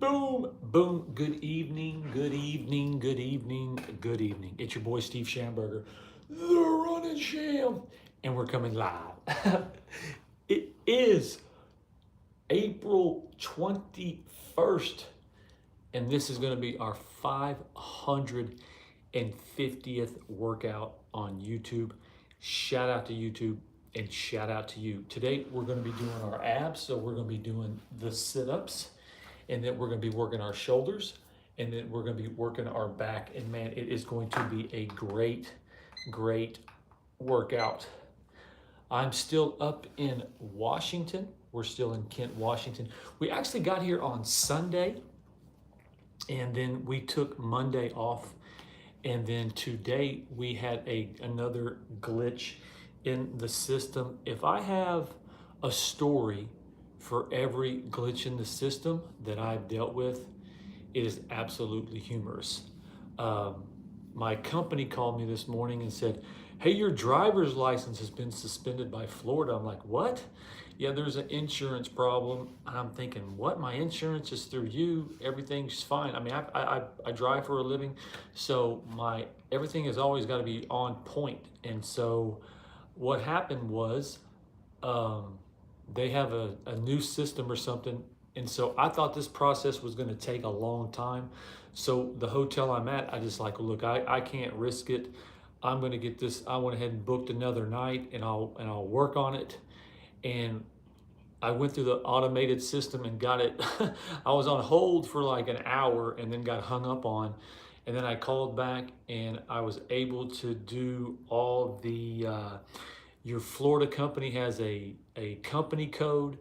Boom, boom. Good evening, good evening, good evening, good evening. It's your boy Steve Schamberger, the Running Sham, and we're coming live. It is April 21st, and this is going to be our 550th workout on YouTube. Shout out to YouTube and shout out to you. Today, we're going to be doing our abs, so we're going to be doing the sit-ups, and then we're going to be working our shoulders, and then we're going to be working our back. And man, it is going to be a great, great workout. I'm still up in Washington. We're still in Kent, Washington. We actually got here on Sunday, and then we took Monday off. And then today we had another glitch in the system. If I have a story for every glitch in the system that I've dealt with, it is absolutely humorous. My company called me this morning and said, hey, your driver's license has been suspended by Florida. I'm like, what? Yeah, there's an insurance problem. And I'm thinking, what? My insurance is through you. Everything's fine. I mean, I drive for a living, so everything has always got to be on point. And so what happened was they have a new system or something. And so I thought this process was going to take a long time. So the hotel I'm at, I just like, look, I can't risk it. I'm going to get this. I went ahead and booked another night, and I'll work on it. And I went through the automated system and got it. I was on hold for like an hour and then got hung up on. And then I called back and I was able to do all the, your Florida company has a company code.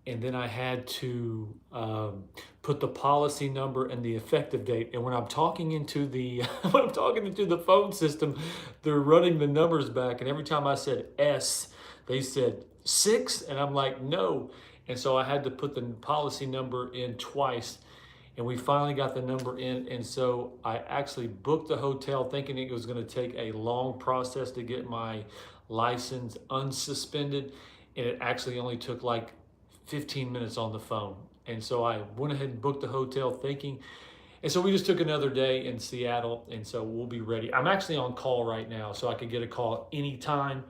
And then I had to put the policy number and the effective date. And when I'm talking into the phone system, they're running the numbers back. And every time I said S, they said 6, and I'm like, no. And so I had to put the policy number in twice. And we finally got the number in. And so I actually booked the hotel thinking it was going to take a long process to get my license unsuspended. And it actually only took like 15 minutes on the phone. And so I went ahead and booked the hotel thinking. And so we just took another day in Seattle. And so we'll be ready. I'm actually on call right now, so I could get a call anytime.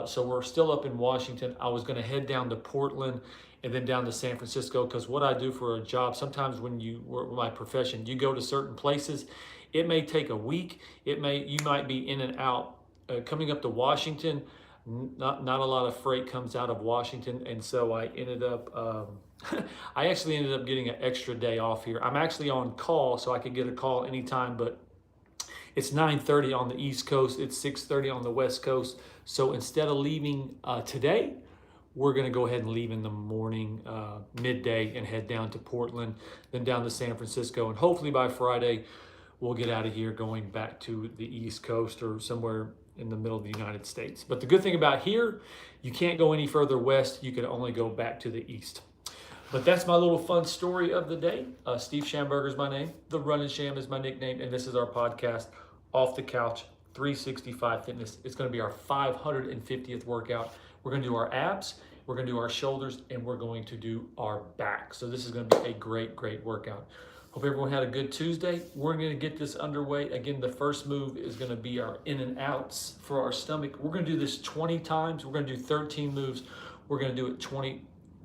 So we're still up in Washington. I was going to head down to Portland and then down to San Francisco, because what I do for a job, sometimes when you work with my profession, you go to certain places. It may take a week. You might be in and out. Coming up to Washington, not a lot of freight comes out of Washington, and so I ended up I actually ended up getting an extra day off here. I'm actually on call, so I could get a call anytime, but it's 9:30 on the East Coast. It's 6:30 on the West Coast. So instead of leaving today, we're going to go ahead and leave in the morning, midday, and head down to Portland, then down to San Francisco, and hopefully by Friday we'll get out of here going back to the East Coast or somewhere in the middle of the United States. But the good thing about here, you can't go any further west. You can only go back to the east. But that's my little fun story of the day. Steve Schamberger is my name. The Running Sham is my nickname. And this is our podcast, Off the Couch 365 Fitness. It's going to be our 550th workout. We're going to do our abs, we're going to do our shoulders, and we're going to do our back. So this is going to be a great, great workout. Hope everyone had a good Tuesday. We're going to get this underway. Again, the first move is going to be our in and outs for our stomach. We're going to do this 20 times. We're going to do 13 moves. We're going to do it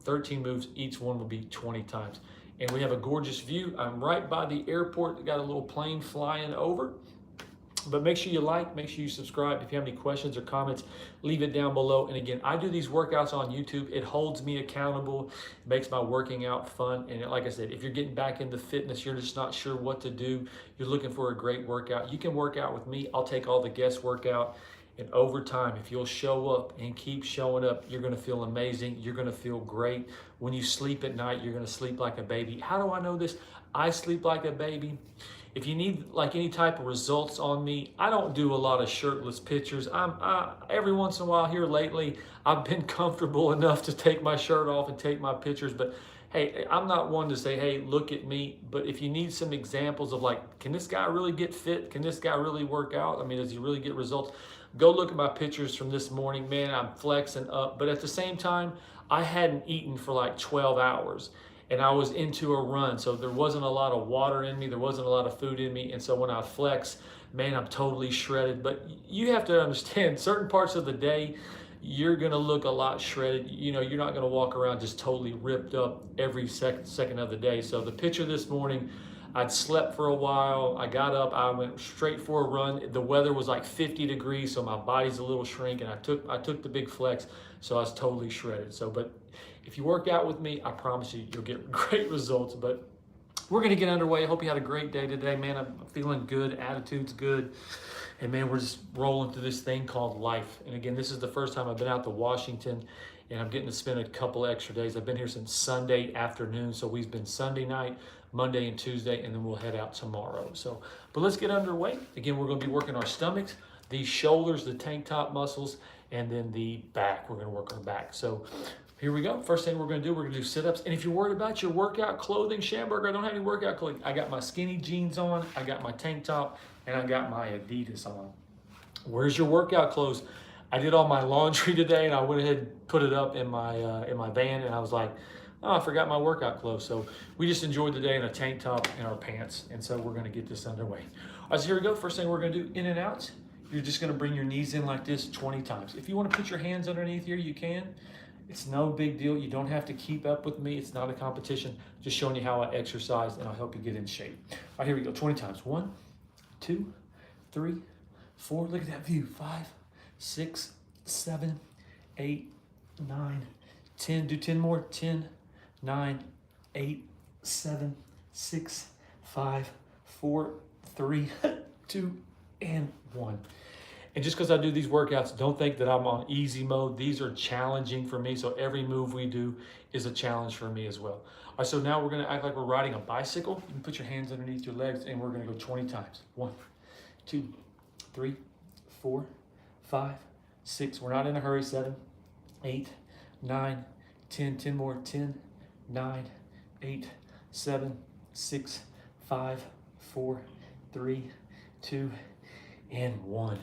13 moves. Each one will be 20 times. And we have a gorgeous view. I'm right by the airport. Got a little plane flying over. But make sure you like, make sure you subscribe. If you have any questions or comments, leave it down below. And again, I do these workouts on YouTube. It holds me accountable, makes my working out fun. And like I said, if you're getting back into fitness, you're just not sure what to do, you're looking for a great workout, you can work out with me. I'll take all the guesswork out. And over time, if you'll show up and keep showing up, you're going to feel amazing. You're going to feel great. When you sleep at night, you're going to sleep like a baby. How do I know this? I sleep like a baby. If you need like any type of results on me, I don't do a lot of shirtless pictures. Every once in a while here lately, I've been comfortable enough to take my shirt off and take my pictures. But hey, I'm not one to say, hey, look at me. But if you need some examples of like, can this guy really get fit? Can this guy really work out? I mean, does he really get results? Go look at my pictures from this morning. Man, I'm flexing up. But at the same time, I hadn't eaten for like 12 hours. and I was into a run. So there wasn't a lot of water in me. There wasn't a lot of food in me. And so when I flex, man, I'm totally shredded. But you have to understand certain parts of the day, you're going to look a lot shredded. You know, you're not going to walk around just totally ripped up every second of the day. So the picture this morning, I'd slept for a while. I got up, I went straight for a run. The weather was like 50 degrees, so my body's a little shrink, and I took the big flex, so I was totally shredded. So, but if you work out with me, I promise you, you'll get great results. But we're gonna get underway. I hope you had a great day today, man. I'm feeling good, attitude's good. And man, we're just rolling through this thing called life. And again, this is the first time I've been out to Washington, and I'm getting to spend a couple extra days. I've been here since Sunday afternoon, so we've been Sunday night, Monday and Tuesday, and then we'll head out tomorrow. So, but let's get underway. Again, we're gonna be working our stomachs, the shoulders, the tank top muscles, and then the back. We're gonna work our back. So here we go. First thing we're gonna do sit-ups. And if you're worried about your workout clothing, Schamberger, I don't have any workout clothing. I got my skinny jeans on, I got my tank top, and I got my Adidas on. Where's your workout clothes? I did all my laundry today, and I went ahead and put it up in my van, and I was like, oh, I forgot my workout clothes. So we just enjoyed the day in a tank top and our pants, and so we're gonna get this underway. All right, so here we go. First thing we're gonna do, in and out. You're just gonna bring your knees in like this 20 times. If you wanna put your hands underneath here, you can. It's no big deal. You don't have to keep up with me. It's not a competition. Just showing you how I exercise, and I'll help you get in shape. All right, here we go, 20 times. 1, 2, 3, 4, look at that view. 5, 6, 7, 8, 9, 10. Do 10 more. 10, 9, 8, 7, 6, 5, 4, 3, 2, and 1. And just because I do these workouts, don't think that I'm on easy mode. These are challenging for me, so every move we do is a challenge for me as well. All right, so now we're gonna act like we're riding a bicycle. You can put your hands underneath your legs, and we're gonna go 20 times. 1, 2, 3, 4, 5, 6. We're not in a hurry. 7, 8, 9, 10. 10 more. 10, 9, 8, 7, 6, 5, 4, 3, 2, and 1.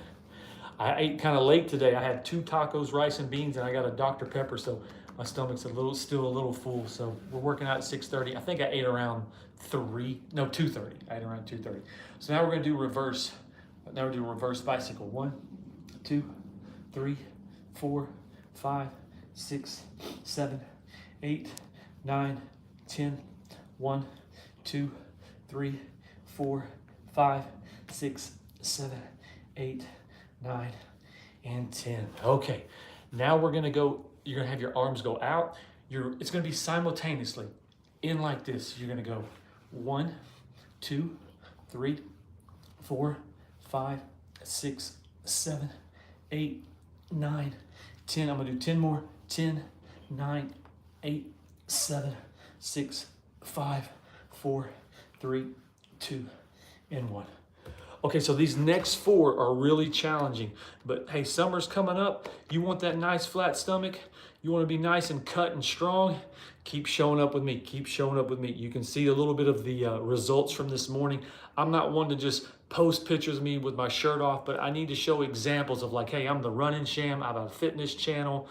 I ate kind of late today. I had 2 tacos, rice and beans, and I got a Dr. Pepper, so my stomach's still a little full. So we're working out at 6:30. I think I ate around 2:30. I ate around 2:30. So now we're gonna do reverse. Now we're doing reverse bicycle. 1, 2, 3, 4, 5, 6, 7, 8, 9, 10. 1, 2, 3, 4, 5, 6, 7, 8, 9, and 10. Okay, now we're gonna go, you're gonna have your arms go out. It's gonna be simultaneously in like this. You're gonna go 1, 2, 3, 4, 5, 6, 7, 8, 9, 10. I'm gonna do 10 more. 10, 9, 8, 7, 6, 5, 4, 3, 2, and 1. Okay, so these next 4 are really challenging, but hey, summer's coming up. You want that nice flat stomach? You want to be nice and cut and strong? Keep showing up with me. Keep showing up with me. You can see a little bit of the results from this morning. I'm not one to just post pictures of me with my shirt off, but I need to show examples of like, hey, I'm the Running Sham. I have a fitness channel.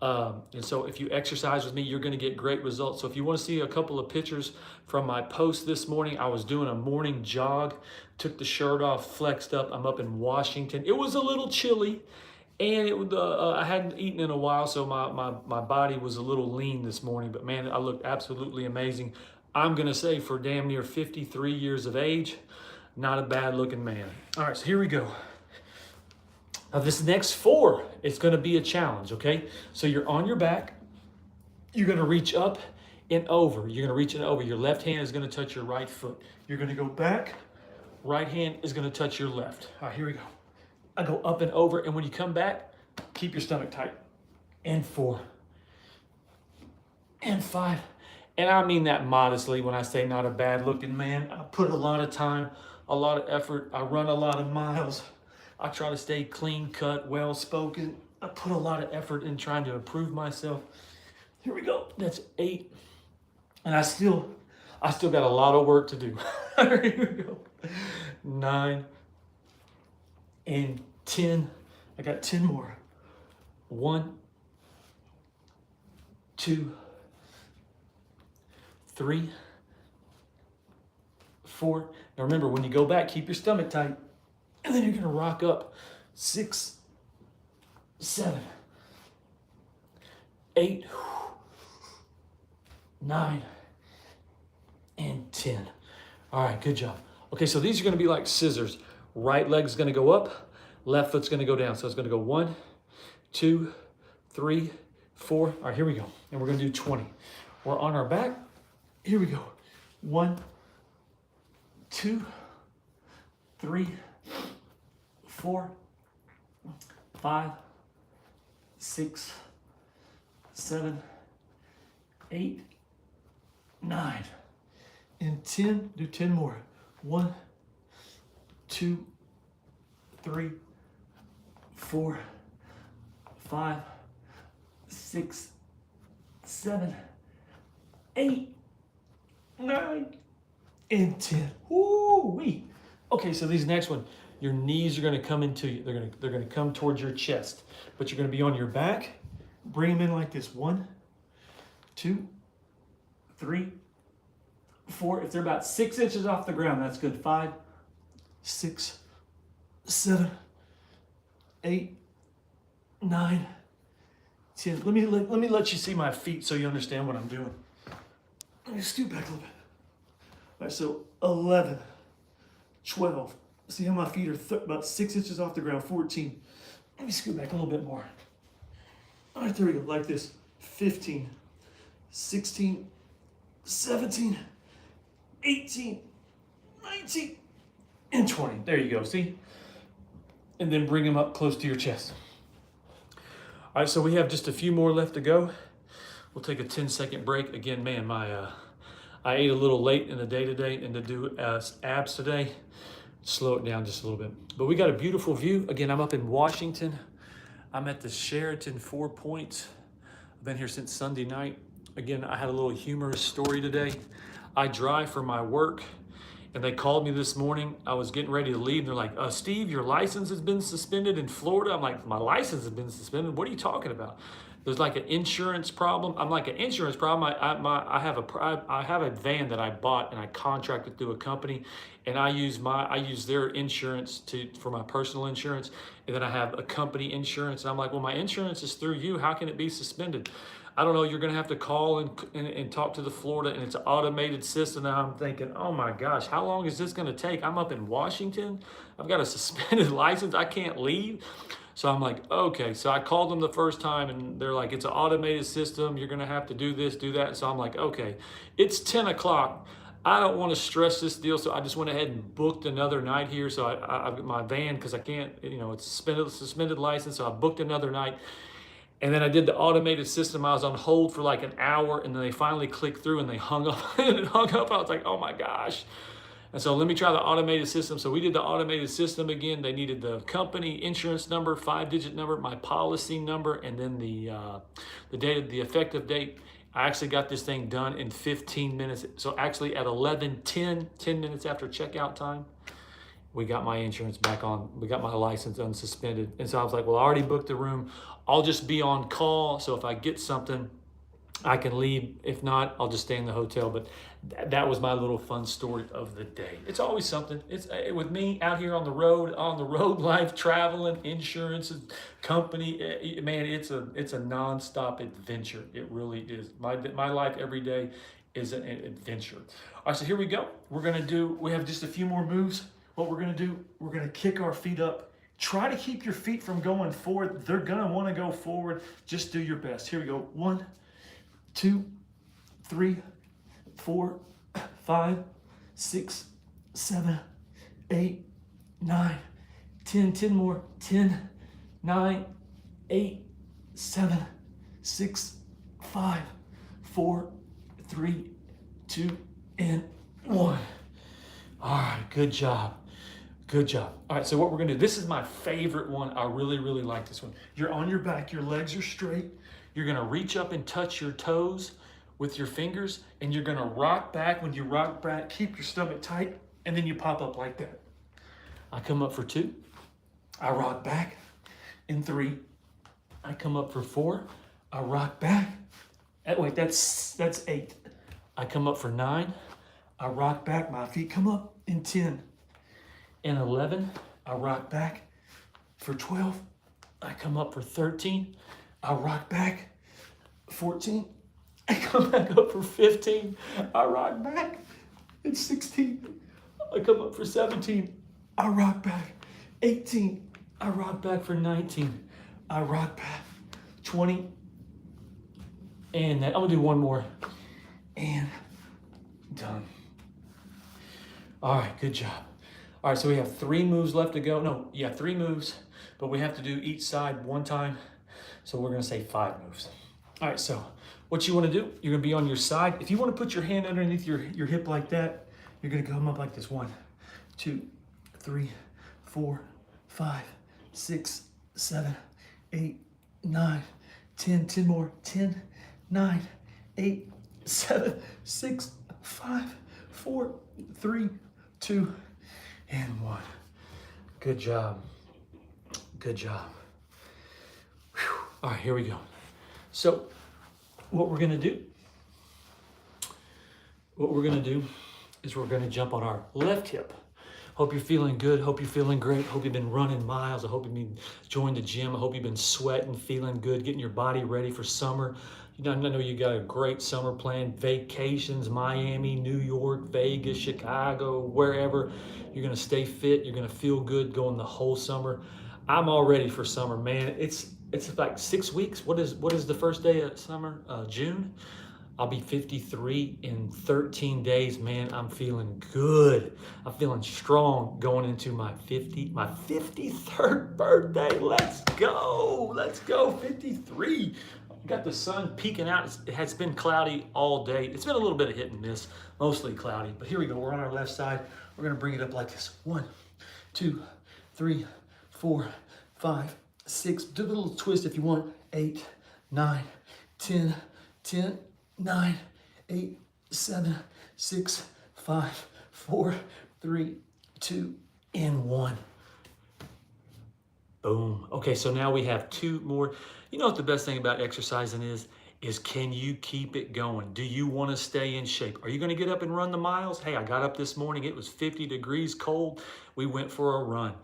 And so if you exercise with me, you're going to get great results. So if you want to see a couple of pictures from my post this morning, I was doing a morning jog, took the shirt off, flexed up. I'm up in Washington. It was a little chilly, and I hadn't eaten in a while, so my body was a little lean this morning. But man, I looked absolutely amazing. I'm going to say for damn near 53 years of age, not a bad looking man. All right, so here we go. Now this next 4, it's gonna be a challenge, okay? So you're on your back, you're gonna reach up and over. You're gonna reach and over. Your left hand is gonna touch your right foot. You're gonna go back, right hand is gonna touch your left. All right, here we go. I go up and over, and when you come back, keep your stomach tight. And 4, and 5. And I mean that modestly when I say not a bad looking man. I put a lot of time, a lot of effort. I run a lot of miles. I try to stay clean cut, well spoken. I put a lot of effort in trying to improve myself. Here we go. That's 8. And I still got a lot of work to do. Here we go. 9 and 10. I got 10 more. 1, 2, 3, 4. Now remember, when you go back, keep your stomach tight. And then you're going to rock up 6, 7, 8, 9, and 10. All right, good job. Okay, so these are going to be like scissors. Right leg's going to go up, left foot's going to go down. So it's going to go 1, 2, 3, 4. All right, here we go. And we're going to do 20. We're on our back. Here we go. 1, 2, 3, 4, 5, 6, 7, 8, 9, and 10. Do 10 more. 1, 2, 3, 4, 5, 6, 7, 8, 9, and 10. Woo-wee. Okay, so these next one, your knees are going to come into you. They're going to come towards your chest, but you're going to be on your back. Bring them in like this. 1, 2, 3, 4. If they're about 6 inches off the ground, that's good. 5, 6, 7, 8, 9, 10. Let me let you see my feet so you understand what I'm doing. Let me scoot back a little bit. All right, so 11, 12. See how my feet are about 6 inches off the ground. 14. Let me scoot back a little bit more. All right, there we go, like this. 15, 16, 17, 18, 19, and 20. There you go, see? And then bring them up close to your chest. All right, so we have just a few more left to go. We'll take a 10-second break. Again, man, I ate a little late in the day today, and to do abs today, slow it down just a little bit. But we got a beautiful view. Again, I'm up in Washington. I'm at the Sheraton 4 Points. I've been here since Sunday night. Again, I had a little humorous story today. I drive for my work, and they called me this morning. I was getting ready to leave. They're like, Steve, your license has been suspended in Florida. I'm like, my license has been suspended? What are you talking about? There's like an insurance problem. I'm like, an insurance problem? I have a van that I bought, and I contracted through a company, and I use their insurance for my personal insurance, and then I have a company insurance. And I'm like, well, my insurance is through you. How can it be suspended? I don't know. You're going to have to call and talk to the Florida, and it's an automated system. And I'm thinking, oh my gosh, how long is this going to take? I'm up in Washington. I've got a suspended license. I can't leave. So I'm like, okay. So I called them the first time, and they're like, it's an automated system. You're going to have to do this, do that. So I'm like, okay, it's 10 o'clock. I don't want to stress this deal. So I just went ahead and booked another night here. So I've got my van, because I can't, it's suspended license. So I booked another night. And then I did the automated system. I was on hold for like an hour, and then they finally clicked through, and they hung up. And it hung up. I was like, oh my gosh. And so let me try the automated system. So we did the automated system again. They needed the company insurance number, 5-digit number, my policy number, and then the date, the effective date. I actually got this thing done in 15 minutes. So actually at 11:10, 10 minutes after checkout time, we got my insurance back on. We got my license unsuspended. And so I was like, well, I already booked the room. I'll just be on call. So if I get something, I can leave. If not, I'll just stay in the hotel. But that was my little fun story of the day. It's always something. It's with me out here on the road life, traveling, insurance, company. Man, it's a nonstop adventure. It really is. My life every day is an adventure. All right, so here we go. We have just a few more moves. What we're gonna do, we're gonna kick our feet up. Try to keep your feet from going forward. They're gonna wanna go forward. Just do your best. Here we go. 1, 2, 3, 4, 5, 6, 7, 8, 9, 10. 10 more. 10, 9, 8, 7, 6, 5, 4, 3, 2, and 1. All right, good job. Good job. All right, so what we're gonna do, this is my favorite one. I really, really like this one. You're on your back, your legs are straight. You're gonna reach up and touch your toes with your fingers, and you're gonna rock back. When you rock back, keep your stomach tight, and then you pop up like that. I come up for 2. I rock back in 3. I come up for 4. I rock back. Wait, that's 8. I come up for 9. I rock back, my feet come up in 10. And 11, I rock back for 12. I come up for 13. I rock back. 14. I come back up for 15. I rock back. It's 16. I come up for 17. I rock back. 18. I rock back for 19. I rock back. 20. And then I'm gonna do one more. And done. All right, good job. All right, so we have 3 moves left to go. No, yeah, 3 moves, but we have to do each side one time. So we're gonna say 5 moves. All right, so what you wanna do, you're gonna be on your side. If you wanna put your hand underneath your hip like that, you're gonna come up like this. 1, 2, 3, 4, 5, 6, 7, 8, 9, 10, 10 more, 10, 9, 8, 7, 6, 5, 4, 3, 2, and 1. Good job. Good job. Whew. All right, here we go. So what we're gonna do is we're gonna jump on our left hip. Hope you're feeling good. Hope you're feeling great. Hope you've been running miles. I hope you've been joined the gym. I hope you've been sweating, feeling good, getting your body ready for summer. You know, I know you got a great summer plan, vacations, Miami, New York, Vegas, Chicago, wherever. You're gonna stay fit. You're gonna feel good going the whole summer. I'm all ready for summer, man. It's like 6 weeks. What is the first day of summer? June. I'll be 53 in 13 days, man. I'm feeling good. I'm feeling strong going into my 53rd birthday. Let's go. Let's go. 53. Got the sun peeking out. It has been cloudy all day. It's been a little bit of hit and miss, mostly cloudy. But here we go. We're on our left side. We're gonna bring it up like this. 1, 2, 3, 4, 5, 6. Do a little twist if you want. 8, 9, 10, 10, 9, 8, 7, 6, 5, 4, 3, 2, and 1. Boom. Okay, so now we have 2 more. You know what the best thing about exercising is can you keep it going? Do you want to stay in shape? Are you going to get up and run the miles? Hey, I got up this morning. It was 50 degrees cold. We went for a run.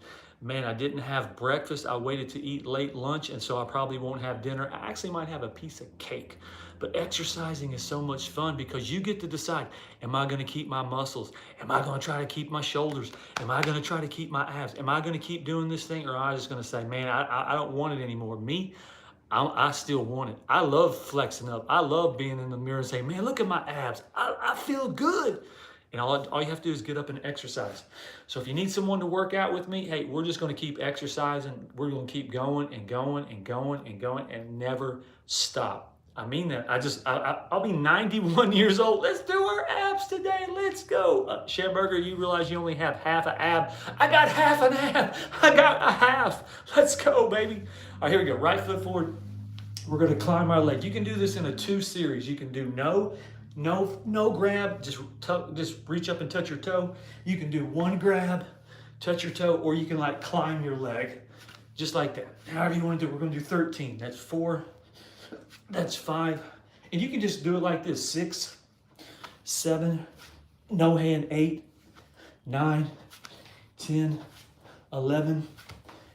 Man, I didn't have breakfast. I waited to eat late lunch, and so I probably won't have dinner. I actually might have a piece of cake. But exercising is so much fun because you get to decide, am I going to keep my muscles? Am I going to try to keep my shoulders? Am I going to try to keep my abs? Am I going to keep doing this thing? Or am I just going to say, man, I don't want it anymore. Me, I still want it. I love flexing up. I love being in the mirror and saying, man, look at my abs. I feel good. And all you have to do is get up and exercise. So if you need someone to work out with me, hey, we're just going to keep exercising. We're going to keep going and going and going and going and never stop. I mean that. I'll be 91 years old. Let's do our abs today. Let's go. Shamburger, you realize you only have half an ab. I got half an ab. I got a half. Let's go, baby. All right, here we go. Right foot forward. We're going to climb our leg. You can do this in a 2 series. You can do no grab. Just reach up and touch your toe. You can do 1 grab, touch your toe, or you can like climb your leg. Just like that. However you want to do it. We're going to do 13. That's 4. That's 5. And you can just do it like this. 6, 7, no hand, 8, 9, 10, 11,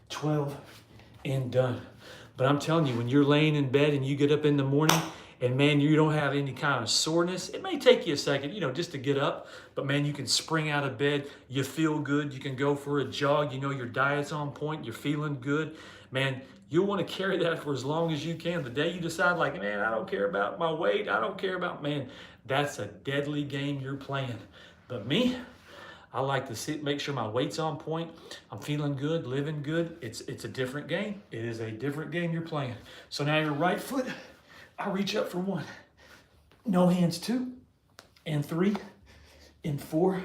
12, and done. But I'm telling you, when you're laying in bed and you get up in the morning and man, you don't have any kind of soreness, it may take you a second, just to get up, but man, you can spring out of bed, you feel good, you can go for a jog, your diet's on point, you're feeling good. Man, you'll want to carry that for as long as you can. The day you decide like, man, I don't care about my weight, I don't care about, man, that's a deadly game you're playing. But me, I like to make sure my weight's on point. I'm feeling good, living good. It's a different game. It is a different game you're playing. So now your right foot, I reach up for 1. No hands, 2, and 3, and 4,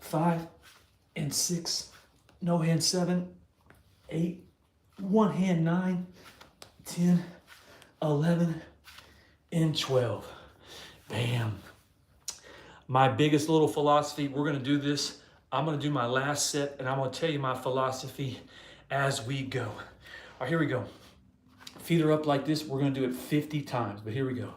5, and 6. No hands, 7, 8, 1 hand, 9, 10, 11, and 12. Bam. My biggest little philosophy, we're going to do this. I'm going to do my last set, and I'm going to tell you my philosophy as we go. All right, here we go. Feet are up like this. We're going to do it 50 times, but here we go.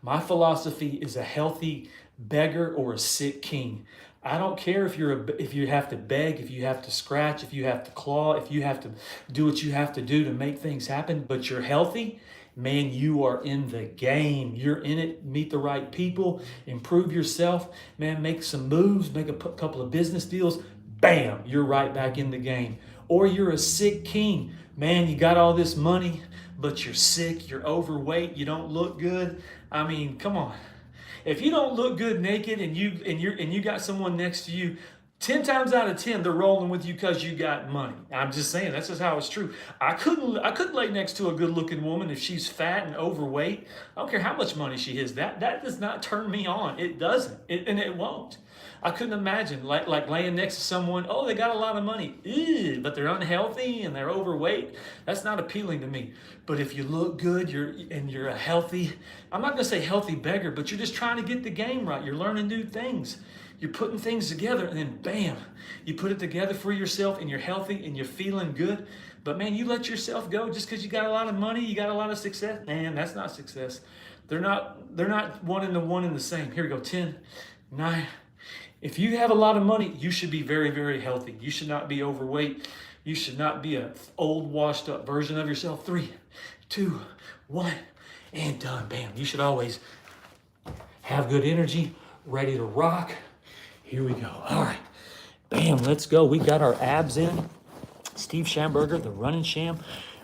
My philosophy is a healthy beggar or a sick king. I don't care if if you have to beg, if you have to scratch, if you have to claw, if you have to do what you have to do to make things happen, but you're healthy, man, you are in the game. You're in it. Meet the right people, improve yourself, man, make some moves, make a couple of business deals. Bam, you're right back in the game. Or you're a sick king. Man, you got all this money, but you're sick, you're overweight, you don't look good. I mean, come on. If you don't look good naked and you got someone next to you, 10 times out of 10, they're rolling with you because you got money. I'm just saying, that's just how it's true. I couldn't lay next to a good looking woman if she's fat and overweight. I don't care how much money she has. That does not turn me on. It doesn't. And it won't. I couldn't imagine like laying next to someone, oh, they got a lot of money, ew, but they're unhealthy and they're overweight. That's not appealing to me. But if you look good, you're a healthy, I'm not gonna say healthy beggar, but you're just trying to get the game right. You're learning new things. You're putting things together and then bam, you put it together for yourself and you're healthy and you're feeling good. But man, you let yourself go just because you got a lot of money, you got a lot of success. Man, that's not success. They're not one and the same. Here we go, 10, 9. If you have a lot of money, you should be very, very healthy. You should not be overweight. You should not be an old, washed up version of yourself. 3, 2, 1, and done. Bam. You should always have good energy, ready to rock. Here we go. All right. Bam, let's go. We got our abs in. Steve Schamberger, the Running Sham.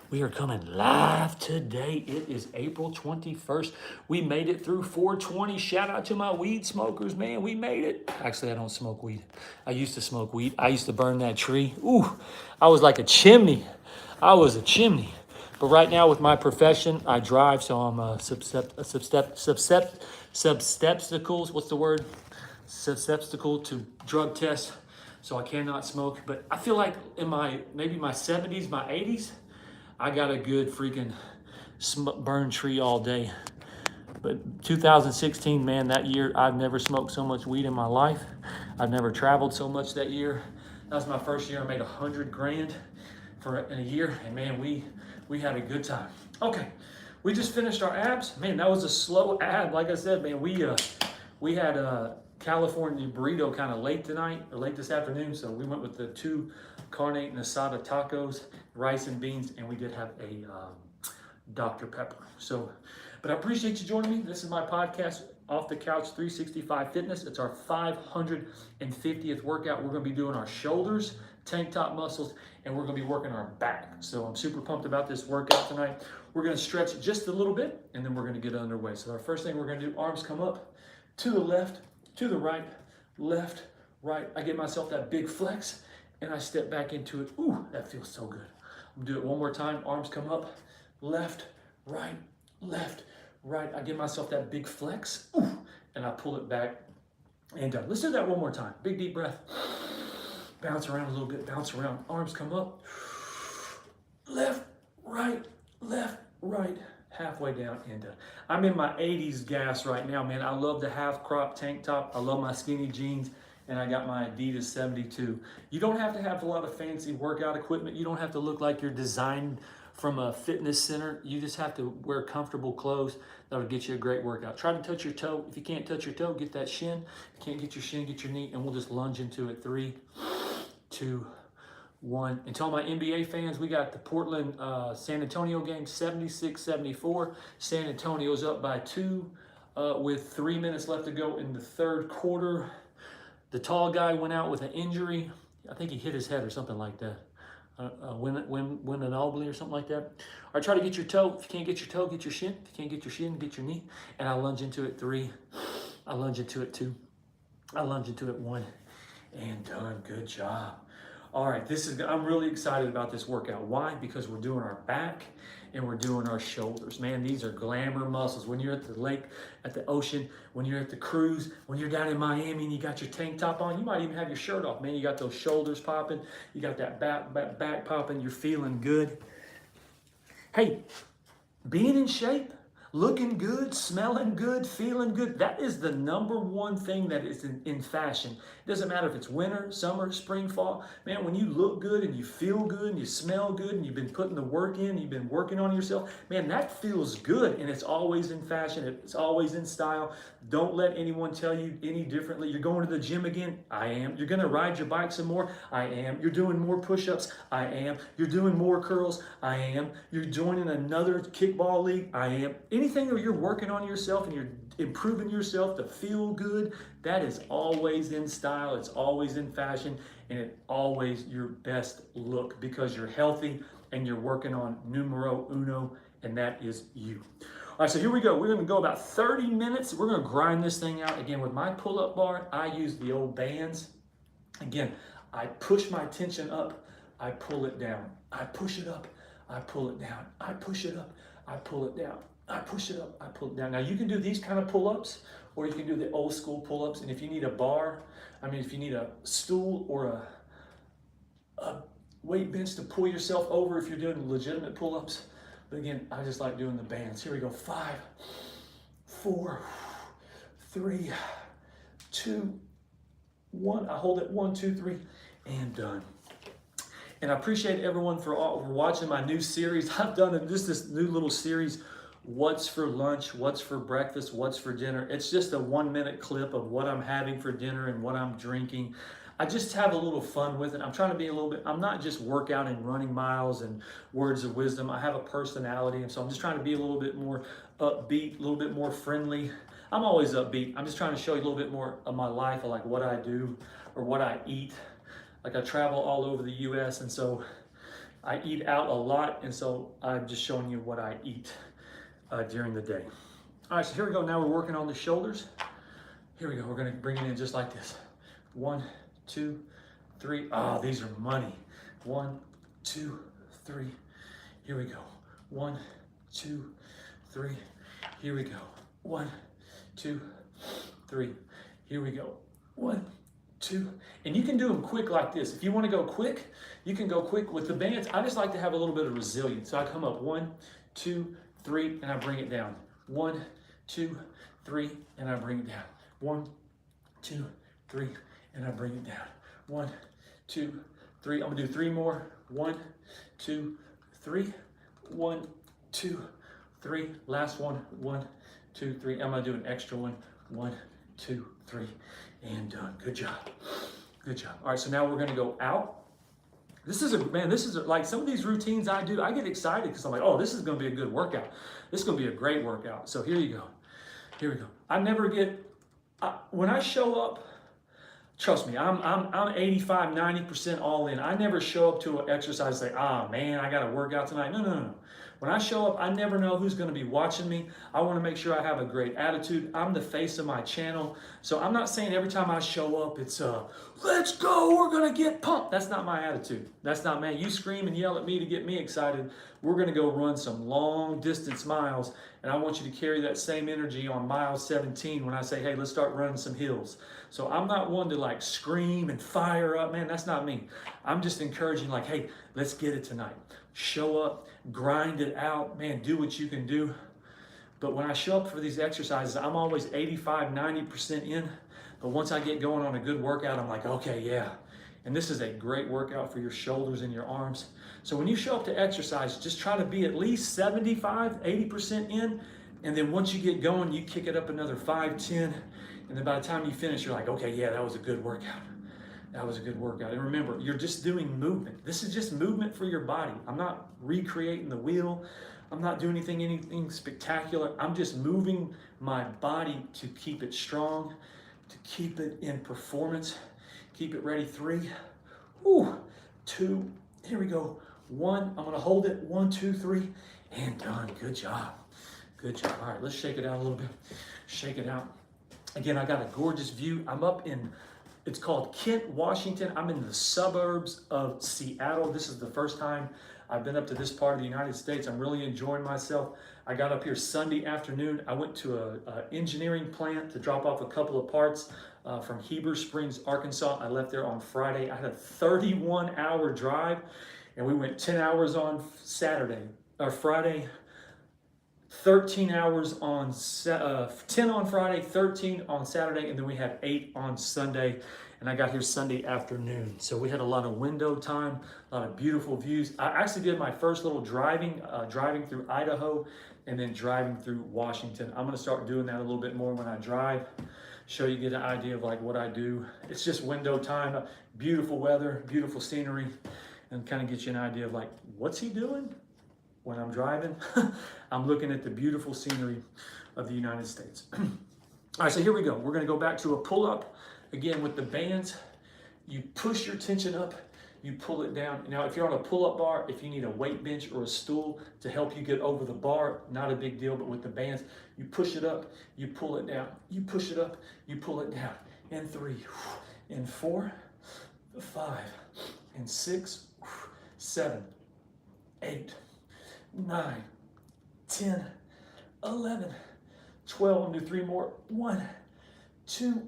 We are coming live today. It is April 21st. We made it through 420. Shout out to my weed smokers, man. We made it. Actually, I don't smoke weed. I used to smoke weed. I used to burn that tree. Ooh, I was like a chimney. I was a chimney. But right now with my profession, I drive, so I'm susceptible to drug tests, so I cannot smoke. But I feel like in maybe my 70s, my 80s, I got a good freaking burn tree all day. But 2016, man, that year, I've never smoked so much weed in my life. I've never traveled so much that year. That was my first year. I made 100 grand in a year, and man, we had a good time. Okay, we just finished our abs. Man, that was a slow ab. Like I said, man, we had a California burrito kind of late tonight or late this afternoon, so we went with the 2 carne and asada tacos, rice and beans, and we did have a Dr. Pepper. So, but I appreciate you joining me. This is my podcast, Off the Couch 365 Fitness. It's our 550th workout. We're going to be doing our shoulders, tank top muscles, and we're going to be working our back. So I'm super pumped about this workout tonight. We're going to stretch just a little bit, and then we're going to get underway. So our first thing we're going to do, arms come up to the left, to the right, left, right. I give myself that big flex, and I step back into it. Ooh, that feels so good. I'm gonna do it one more time. Arms come up, left, right, left, right. I give myself that big flex, ooh, and I pull it back and done. Let's do that one more time. Big deep breath. Bounce around a little bit, bounce around. Arms come up, left, right, halfway down and done. I'm in my 80s gas right now, man. I love the half crop tank top. I love my skinny jeans. And I got my Adidas 72. You don't have to have a lot of fancy workout equipment. You don't have to look like you're designed from a fitness center. You just have to wear comfortable clothes. That'll get you a great workout. Try to touch your toe. If you can't touch your toe, get that shin. If you can't get your shin, get your knee. And we'll just lunge into it. 3, 2, 1. And to all my NBA fans, we got the Portland San Antonio game, 76-74. San Antonio's up by 2 with 3 minutes left to go in the third quarter. The tall guy went out with an injury. I think he hit his head or something like that. Win an oblique or something like that. Or try to get your toe. If you can't get your toe, get your shin. If you can't get your shin, get your knee. And I lunge into it 3. I lunge into it 2. I lunge into it 1. And done. Good job. All right, I'm really excited about this workout. Why? Because we're doing our back and we're doing our shoulders. Man, these are glamour muscles. When you're at the lake, at the ocean, when you're at the cruise, when you're down in Miami and you got your tank top on, you might even have your shirt off. Man, you got those shoulders popping. You got that back popping. You're feeling good. Hey, being in shape, Looking good, smelling good, feeling good. That is the number one thing that is in fashion. It doesn't matter if it's winter, summer, spring, fall. Man, when you look good and you feel good and you smell good and you've been putting the work in, you've been working on yourself, man, that feels good. And it's always in fashion. It's always in style. Don't let anyone tell you any differently. You're going to the gym again? I am. You're going to ride your bike some more? I am. You're doing more push-ups? I am. You're doing more curls? I am. You're joining another kickball league? I am. Anything that you're working on yourself and you're improving yourself to feel good, that is always in style, it's always in fashion, and it's always your best look because you're healthy and you're working on numero uno, and that is you. All right, so here we go. We're gonna go about 30 minutes. We're gonna grind this thing out. Again, with my pull-up bar, I use the old bands. Again, I push my tension up, I pull it down. I push it up, I pull it down. I push it up, I pull it down. I push it up, I pull it down. Now you can do these kind of pull-ups, or you can do the old school pull-ups. And if you need a bar, if you need a stool or a weight bench to pull yourself over if you're doing legitimate pull-ups. But again, I just like doing the bands. Here we go, 5, 4, 3, 2, 1. I hold it, 1, 2, 3, and done. And I appreciate everyone for watching my new series. I've done this new little series, what's for lunch, what's for breakfast, what's for dinner. It's just a 1-minute clip of what I'm having for dinner and what I'm drinking. I just have a little fun with it. I'm trying to be a little bit, I'm not just workout and running miles and words of wisdom. I have a personality, and so I'm just trying to be a little bit more upbeat, a little bit more friendly. I'm always upbeat. I'm just trying to show you a little bit more of my life, of like what I do or what I eat. Like I travel all over the US, and so I eat out a lot, and so I'm just showing you what I eat during the day. All right, so here we go. Now we're working on the shoulders. Here we go. We're gonna bring it in just like this. 1, 2, 3. Ah, oh, these are money. 1, 2, 3. Here we go. 1, 2, 3. Here we go. 1, 2, 3. Here we go. 1, 2. And you can do them quick like this. If you want to go quick, you can go quick with the bands. I just like to have a little bit of resilience. So I come up 1, 2, 3, and I bring it down. 1, 2, 3, and I bring it down. 1, 2, 3, and I bring it down. 1, 2, 3. I'm gonna do 3 more. 1, 2, 3. 1, 2, 3. Last one. 1, 2, 3. I'm gonna do an extra one. 1, 2, 3, and done. Good job. Good job. All right, so now we're gonna go out. This is like some of these routines I do, I get excited because I'm like, oh, this is gonna be a good workout. This is gonna be a great workout. So here you go. Here we go. I never get, when I show up, trust me, I'm 85, 90% all in. I never show up to an exercise and say, ah, man, I got to work out tonight. No. When I show up, I never know who's going to be watching me. I want to make sure I have a great attitude. I'm the face of my channel. So I'm not saying every time I show up, it's, let's go, we're going to get pumped. That's not my attitude. That's not, man, you scream and yell at me to get me excited. We're going to go run some long distance miles. And I want you to carry that same energy on mile 17 when I say, hey, let's start running some hills. So I'm not one to like scream and fire up. Man, that's not me. I'm just encouraging like, hey, let's get it tonight. Show up, grind it out. Man, do what you can do. But when I show up for these exercises, I'm always 85, 90% in. But once I get going on a good workout, I'm like, okay, yeah. And this is a great workout for your shoulders and your arms. So when you show up to exercise, just try to be at least 75, 80% in. And then once you get going, you kick it up another 5, 10. And then by the time you finish, you're like, okay, yeah, that was a good workout. That was a good workout. And remember, you're just doing movement. This is just movement for your body. I'm not recreating the wheel. I'm not doing anything spectacular. I'm just moving my body to keep it strong, to keep it in performance. Keep it ready. 3, 2, here we go. 1, I'm gonna hold it. 1, 2, 3, and done. Good job. Good job. All right, let's shake it out a little bit. Shake it out. Again, I got a gorgeous view. I'm up in, it's called Kent, Washington. I'm in the suburbs of Seattle. This is the first time I've been up to this part of the United States. I'm really enjoying myself. I got up here Sunday afternoon. I went to an engineering plant to drop off a couple of parts from Heber Springs, Arkansas. I left there on Friday. I had a 31-hour drive, and we went 10 hours on Friday, 13 hours on 10 on Friday, 13 on Saturday, and then we had 8 on Sunday. And I got here Sunday afternoon. So we had a lot of window time, a lot of beautiful views. I actually did my first little driving through Idaho and then driving through Washington. I'm gonna start doing that a little bit more when I drive, show you, get an idea of like what I do. It's just window time, beautiful weather, beautiful scenery, and kind of get you an idea of like, what's he doing when I'm driving? I'm looking at the beautiful scenery of the United States. All right, so here we go. We're gonna go back to a pull-up. Again, with the bands, you push your tension up, you pull it down. Now, if you're on a pull-up bar, if you need a weight bench or a stool to help you get over the bar, not a big deal, but with the bands, you push it up, you pull it down, you push it up, you pull it down. And 3, and 4, 5, and 6, 7, 8, 9, 10, 11, 12. I'm gonna do 3 more. 1, 2,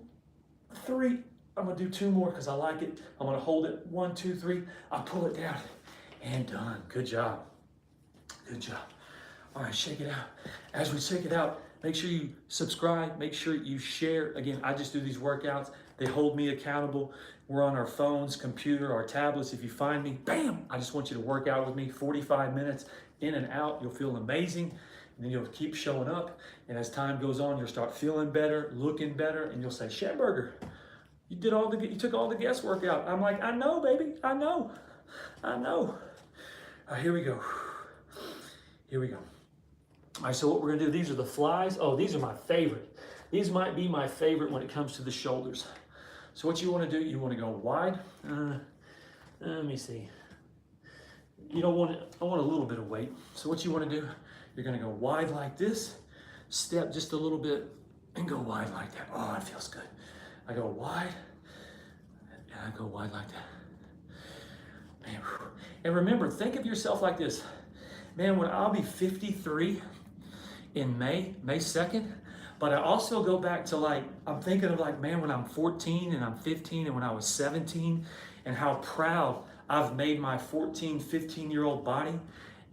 3. I'm gonna do 2 more because I like it. I'm gonna hold it. 1, 2, 3. I pull it down and done. Good job. Good job. All right, shake it out. As we shake it out, make sure you subscribe. Make sure you share. Again, I just do these workouts. They hold me accountable. We're on our phones, computer, our tablets. If you find me, bam, I just want you to work out with me. 45 minutes in and out. You'll feel amazing. And then you'll keep showing up. And as time goes on, you'll start feeling better, looking better, and you'll say, Schamberger, you took all the guesswork out. I'm like, I know, baby. I know. All right, here we go. Here we go. All right, so what we're gonna do, these are the flies. Oh, these are my favorite. These might be my favorite when it comes to the shoulders. So what you wanna do, you wanna go wide. Let me see. You don't want it, I want a little bit of weight. So what you wanna do, you're gonna go wide like this, step just a little bit, and go wide like that. Oh, it feels good. I go wide, and I go wide like that. Man, whew. And remember, think of yourself like this. Man, when I'll be 53 in May 2nd, but I also go back to like, I'm thinking of like, man, when I'm 14 and I'm 15 and when I was 17 and how proud I've made my 14, 15-year-old body.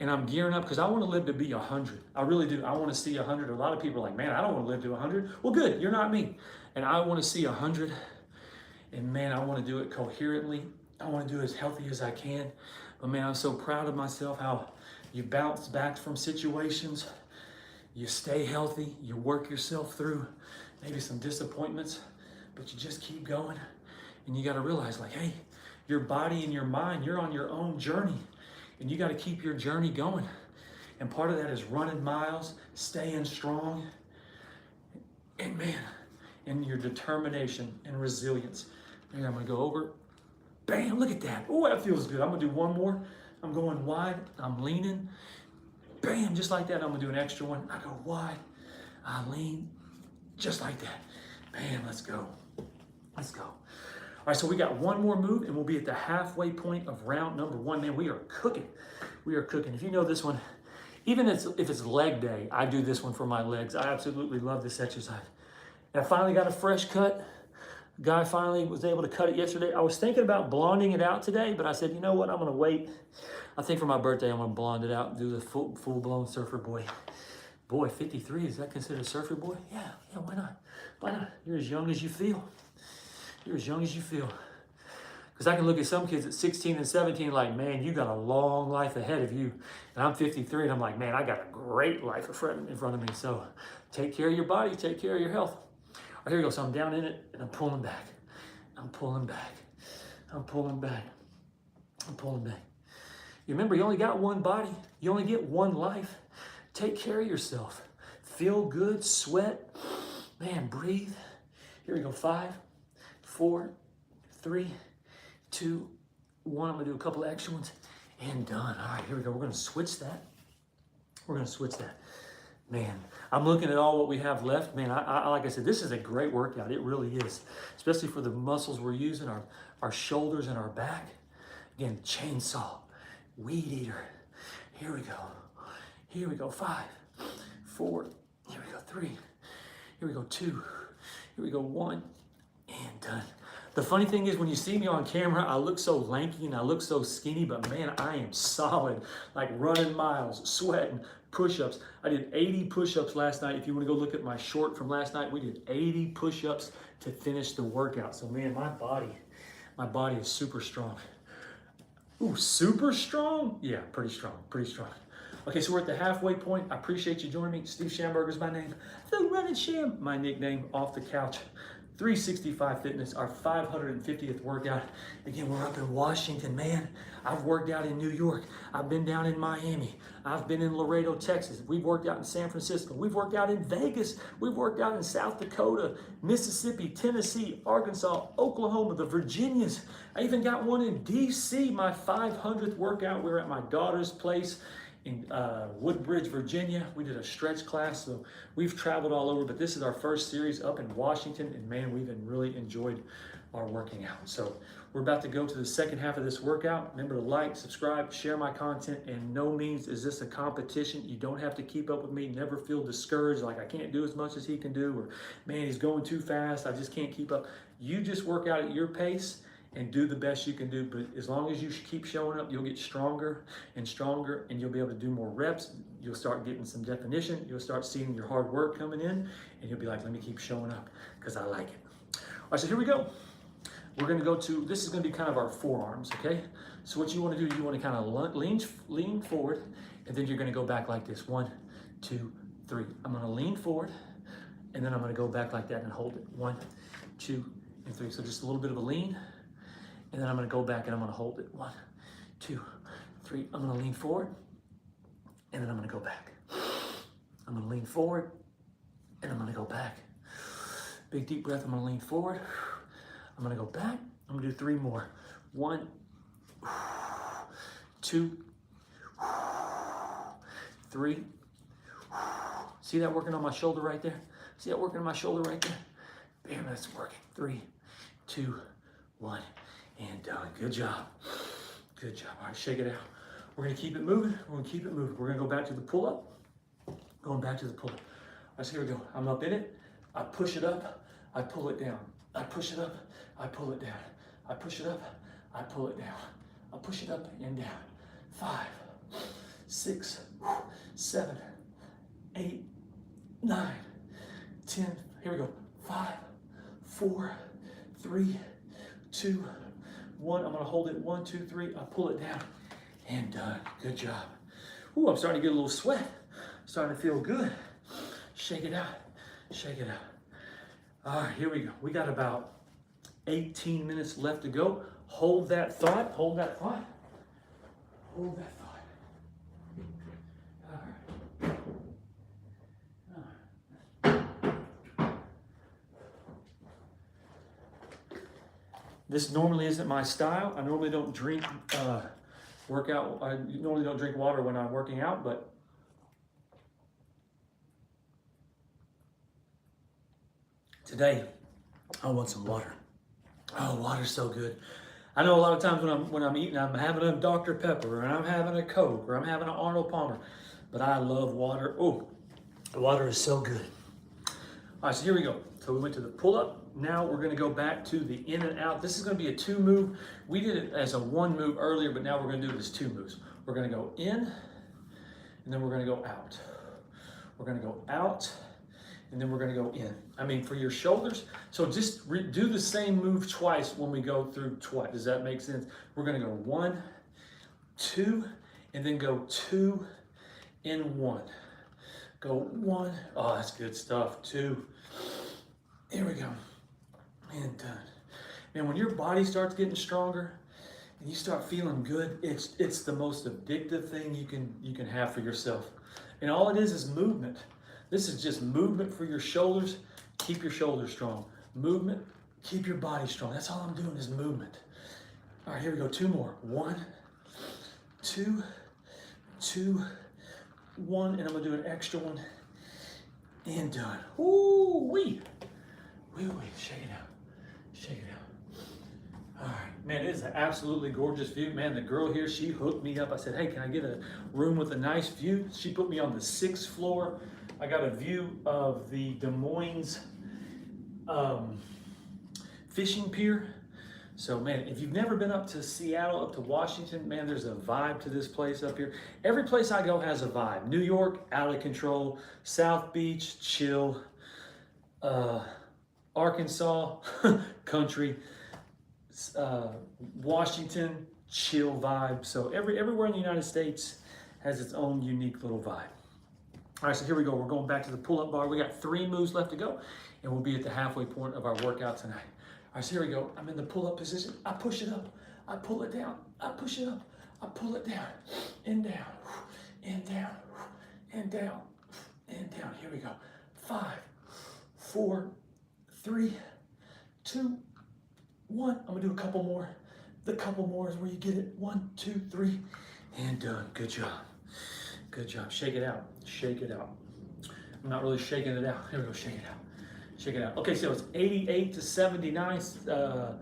And I'm gearing up because I want to live to be 100. I really do. I want to see 100. A lot of people are like, man, I don't want to live to 100. Well, good. You're not me. And I want to see 100. And man, I want to do it coherently. I want to do it as healthy as I can. But man, I'm so proud of myself how you bounce back from situations. You stay healthy. You work yourself through maybe some disappointments, but you just keep going. And you got to realize like, hey, your body and your mind, you're on your own journey. And you got to keep your journey going. And part of that is running miles, staying strong, and man, and your determination and resilience. And I'm going to go over. Bam, look at that. Oh, that feels good. I'm going to do 1 more. I'm going wide. I'm leaning. Bam, just like that. I'm going to do an extra one. I go wide. I lean. Just like that. Bam, let's go. Let's go. All right, so we got 1 more move and we'll be at the halfway point of round number 1. Man, we are cooking. We are cooking. If you know this one, even if it's leg day, I do this one for my legs. I absolutely love this exercise. And I finally got a fresh cut. Guy finally was able to cut it yesterday. I was thinking about blonding it out today, but I said, you know what? I'm going to wait. I think for my birthday, I'm going to blonde it out and do the full-blown surfer boy. Boy, 53, is that considered surfer boy? Yeah, why not? Why not? You're as young as you feel. You're as young as you feel. Because I can look at some kids at 16 and 17 like, man, you got a long life ahead of you. And I'm 53 and I'm like, man, I got a great life in front of me. So take care of your body, take care of your health. All right, here we go. So I'm down in it and I'm pulling back. I'm pulling back. I'm pulling back. I'm pulling back. You remember, you only got one body. You only get one life. Take care of yourself. Feel good, sweat. Man, breathe. Here we go. 5, 4, 3, 2, 1. I'm gonna do a couple of extra ones and done. All right, here we go. We're gonna switch that. We're gonna switch that. Man, I'm looking at all what we have left. Man, I like I said, this is a great workout. It really is, especially for the muscles we're using, our shoulders and our back. Again, chainsaw, weed eater. Here we go. Here we go. 5, 4. Here we go. 3. Here we go. 2. Here we go. 1 and done. The funny thing is when you see me on camera, I look so lanky and I look so skinny, but man, I am solid, like running miles, sweating, push-ups. I did 80 push-ups last night. If you want to go look at my short from last night, we did 80 push-ups to finish the workout. So man, my body is super strong. Ooh, super strong? Yeah, pretty strong, pretty strong. Okay, so we're at the halfway point. I appreciate you joining me. Steve Schamberger is my name. The Running Sham, my nickname, off the couch. 365 Fitness, our 550th workout. Again, we're up in Washington, man. I've worked out in New York. I've been down in Miami. I've been in Laredo, Texas. We've worked out in San Francisco. We've worked out in Vegas. We've worked out in South Dakota, Mississippi, Tennessee, Arkansas, Oklahoma, the Virginias. I even got one in DC, my 500th workout. We were at my daughter's place in Woodbridge, Virginia. We did a stretch class, so we've traveled all over, but this is our first series up in Washington, and man, we've really enjoyed our working out. So we're about to go to the second half of this workout. Remember to like, subscribe, share my content, and no means is this a competition. You don't have to keep up with me. Never feel discouraged, like I can't do as much as he can do, or man, he's going too fast, I just can't keep up. You just work out at your pace and do the best you can do. But as long as you keep showing up, you'll get stronger and stronger, and you'll be able to do more reps. You'll start getting some definition. You'll start seeing your hard work coming in, and you'll be like, let me keep showing up because I like it. All right, so here we go. We're gonna go to, this is gonna be kind of our forearms, okay? So what you wanna do, you wanna kind of lean forward, and then you're gonna go back like this. 1, 2, 3. I'm gonna lean forward, and then I'm gonna go back like that and hold it. 1, 2, and 3. So just a little bit of a lean, and then I'm gonna go back and I'm gonna hold it. 1, 2, 3. I'm gonna lean forward, and then I'm gonna go back. I'm gonna lean forward, and I'm gonna go back. Big deep breath, I'm gonna lean forward. I'm gonna go back. I'm gonna do 3 more. 1, 2, 3. See that working on my shoulder right there? See that working on my shoulder right there? Bam, that's working. 3, 2, 1, and done. Good job. Good job. All right, shake it out. We're gonna keep it moving. We're gonna keep it moving. We're gonna go back to the pull-up. Going back to the pull-up. All right, so here we go. I'm up in it. I push it up. I pull it down. I push it up. I pull it down. I push it up. I pull it down. I push it up and down. 5, 6, 7, 8, 9, 10. Here we go. 5, 4, 3, 2, 1. I'm gonna hold it. 1, 2, 3. I pull it down and done. Good job. Ooh, I'm starting to get a little sweat. Starting to feel good. Shake it out. Shake it out. All right, here we go. We got about 18 minutes left to go. Hold that thought. Hold that thought. Hold that thought. All right. All right. This normally isn't my style. I normally don't drink workout. I normally don't drink water when I'm working out, but today I want some water. Oh, water's so good. I know a lot of times when I'm eating, I'm having a Dr. Pepper, or I'm having a Coke, or I'm having an Arnold Palmer, but I love water. Oh, water is so good. All right, so here we go. So we went to the pull-up. Now we're gonna go back to the in and out. This is gonna be a 2 move. We did it as a 1 move earlier, but now we're gonna do it as 2 moves. We're gonna go in, and then we're gonna go out. We're gonna go out, and then we're gonna go in. I mean, for your shoulders, so just do the same move twice when we go through twice. Does that make sense? We're gonna go 1, 2, and then go 2 in 1. Go 1, oh, that's good stuff. 2, here we go, and done. Man, when your body starts getting stronger and you start feeling good, it's the most addictive thing you can have for yourself. And all it is movement. This is just movement for your shoulders. Keep your shoulders strong. Movement, keep your body strong. That's all I'm doing is movement. All right, here we go. 2 more. 1, 2, 2, 1, and I'm gonna do an extra one, and done. Ooh-wee. Wee-wee, shake it out. Shake it out. All right, man, it is an absolutely gorgeous view. Man, the girl here, she hooked me up. I said, hey, can I get a room with a nice view? She put me on the 6th floor. I got a view of the Des Moines fishing pier. So man, if you've never been up to Seattle, up to Washington, man, there's a vibe to this place up here. Every place I go has a vibe. New York, out of control. South Beach, chill. Arkansas, country. Washington, chill vibe. So everywhere in the United States has its own unique little vibe. All right, so here we go. We're going back to the pull-up bar. We got 3 moves left to go, and we'll be at the halfway point of our workout tonight. All right, so here we go. I'm in the pull-up position. I push it up. I pull it down. I push it up. I pull it down. And down. And down. And down. And down. Here we go. 5, 4, 3, 2, 1. I'm going to do a couple more. The couple more is where you get it. 1, 2, 3. And done. Good job. Good job. Shake it out. Shake it out. I'm not really shaking it out. Here we go. Shake it out. Shake it out. Okay, so it's 88-79.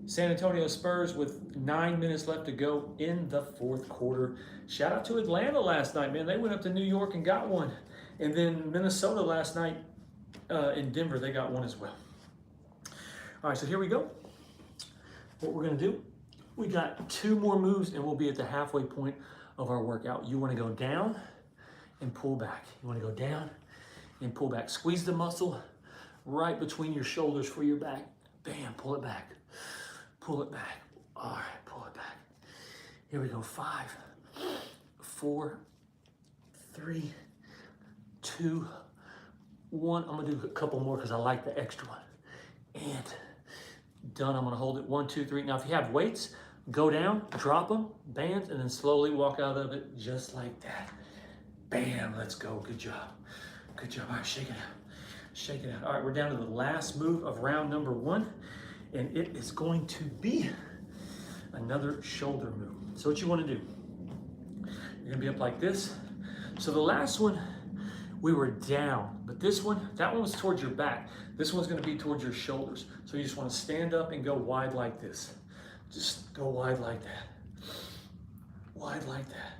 San Antonio Spurs with 9 minutes left to go in the 4th quarter. Shout out to Atlanta last night, man. They went up to New York and got one. And then Minnesota last night in Denver, they got one as well. All right, so here we go. What we're going to do, we got 2 more moves and we'll be at the halfway point of our workout. You want to go down and pull back. You want to go down and pull back. Squeeze the muscle right between your shoulders for your back. Bam, pull it back. Pull it back. All right, pull it back. Here we go. 5, 4, 3, 2, 1. I'm going to do a couple more because I like the extra one. And done. I'm going to hold it. 1, 2, 3. Now, if you have weights, go down, drop them, bands, and then slowly walk out of it just like that. Bam, let's go. Good job. Good job. All right, shake it out. Shake it out. All right, we're down to the last move of round number 1, and it is going to be another shoulder move. So what you want to do, you're going to be up like this. So the last one, we were down, but this one, that one was towards your back. This one's going to be towards your shoulders. So you just want to stand up and go wide like this. Just go wide like that. Wide like that.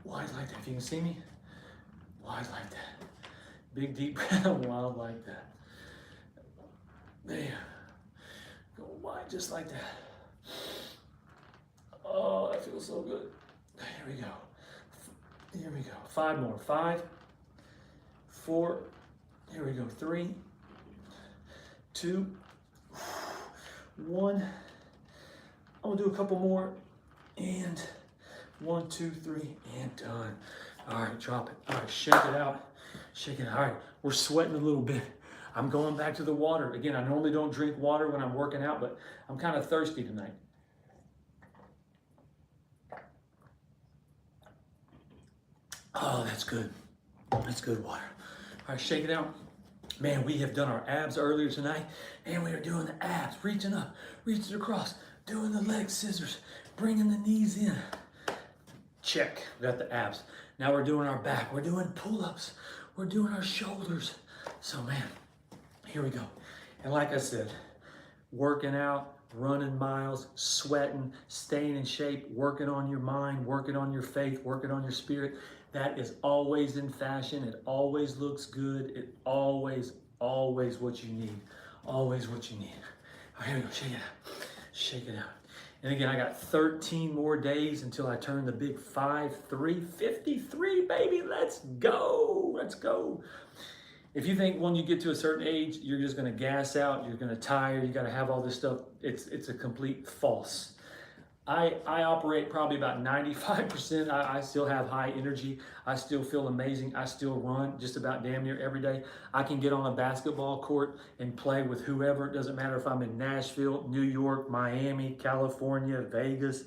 Wide like that. If you can see me, wide like that. Big deep breath, wide like that. There. Go wide just like that. Oh, that feels so good. Here we go. Here we go. 5 more. 5, 4. Here we go. 3, 2, 1. I'm gonna do a couple more. And 1, 2, 3, and done. All right, drop it. All right, shake it out. Shake it out. All right, we're sweating a little bit. I'm going back to the water. Again, I normally don't drink water when I'm working out, but I'm kind of thirsty tonight. Oh, that's good. That's good water. All right, shake it out. Man, we have done our abs earlier tonight, and we are doing the abs, reaching up, reaching across, doing the leg scissors, bringing the knees in. Check, we got the abs. Now we're doing our back. We're doing pull-ups. We're doing our shoulders. So man, here we go. And like I said, working out, running miles, sweating, staying in shape, working on your mind, working on your faith, working on your spirit. That is always in fashion. It always looks good. It always what you need. Always what you need. All right, here we go. Shake it out. Shake it out. And again, I got 13 more days until I turn the big 5-3, 53, baby. Let's go. Let's go. If you think when you get to a certain age, you're just going to gas out, you're going to tire, you got to have all this stuff, it's a complete false. I operate probably about 95%. I still have high energy. I still feel amazing. I still run just about damn near every day. I can get on a basketball court and play with whoever. It doesn't matter if I'm in Nashville, New York, Miami, California, Vegas.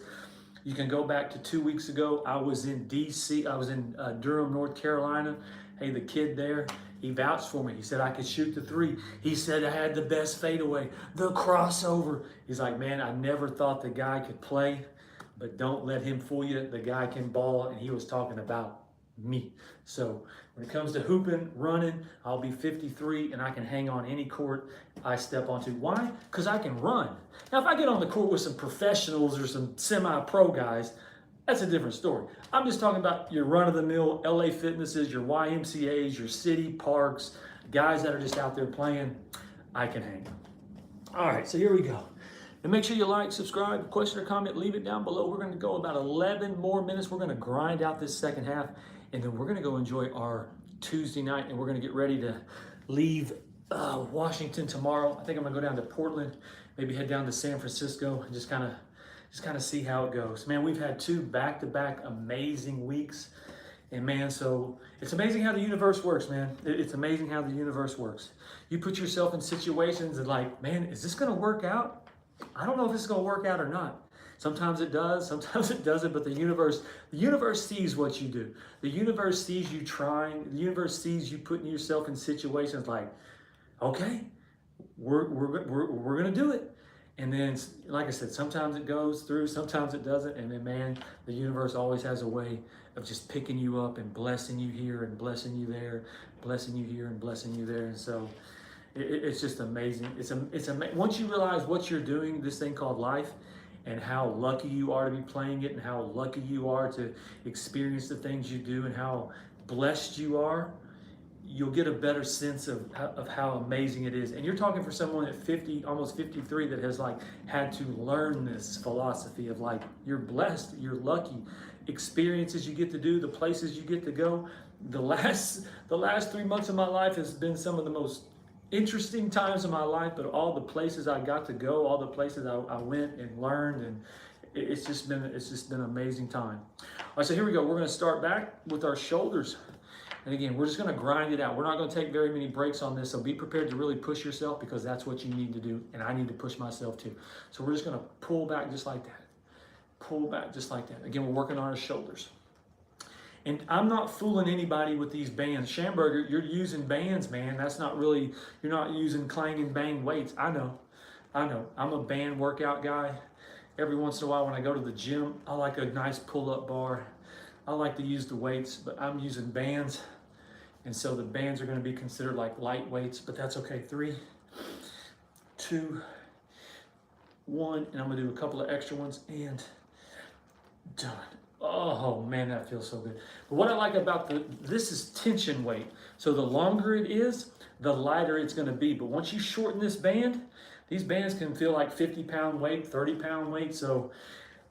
You can go back to 2 weeks ago. I was in DC. I was in Durham, North Carolina. Hey, the kid there, he vouched for me. He said I could shoot the 3. He said I had the best fadeaway, the crossover. He's like, man, I never thought the guy could play, but don't let him fool you. The guy can ball, and he was talking about me. So when it comes to hooping, running, I'll be 53, and I can hang on any court I step onto. Why? Because I can run. Now, if I get on the court with some professionals or some semi-pro guys, that's a different story. I'm just talking about your run-of-the-mill LA Fitnesses, your YMCAs, your city parks, guys that are just out there playing. I can hang. All right, so here we go. And make sure you like, subscribe, question or comment, leave it down below. We're going to go about 11 more minutes. We're going to grind out this second half, and then we're going to go enjoy our Tuesday night, and we're going to get ready to leave Washington tomorrow. I think I'm going to go down to Portland, maybe head down to San Francisco, and just kind of see how it goes. Man, we've had 2 back-to-back amazing weeks. And man, so it's amazing how the universe works, man. It's amazing how the universe works. You put yourself in situations and like, man, is this going to work out? I don't know if this is going to work out or not. Sometimes it does, sometimes it doesn't, but the universe sees what you do. The universe sees you trying. The universe sees you putting yourself in situations like, okay, we're going to do it. And then, like I said, sometimes it goes through, sometimes it doesn't. And then, man, the universe always has a way of just picking you up and blessing you here and blessing you there, blessing you here and blessing you there. And so it's just amazing. It's once you realize what you're doing, this thing called life, and how lucky you are to be playing it, and how lucky you are to experience the things you do, and how blessed you are, you'll get a better sense of how amazing it is. And you're talking for someone at 50, almost 53, that has like had to learn this philosophy of like, you're blessed, you're lucky, experiences you get to do, the places you get to go. The last 3 months of my life has been some of the most interesting times of my life, but all the places I got to go, all the places I went and learned, and it's just been an amazing time. All right, so here we go. We're going to start back with our shoulders. And again, we're just going to grind it out. We're not going to take very many breaks on this, so be prepared to really push yourself, because that's what you need to do, and I need to push myself too. So we're just going to pull back just like that. Pull back just like that. Again, we're working on our shoulders. And I'm not fooling anybody with these bands. Schamberger, you're using bands, man. That's not really, you're not using clang and bang weights. I know. I'm a band workout guy. Every once in a while when I go to the gym, I like a nice pull-up bar. I like to use the weights, but I'm using bands. And so the bands are going to be considered like light weights, but that's okay. 3, 2, 1, and I'm going to do a couple of extra ones, and done. Oh man, that feels so good. But what I like about this is tension weight. So the longer it is, the lighter it's going to be. But once you shorten this band, these bands can feel like 50-pound weight, 30-pound weight. So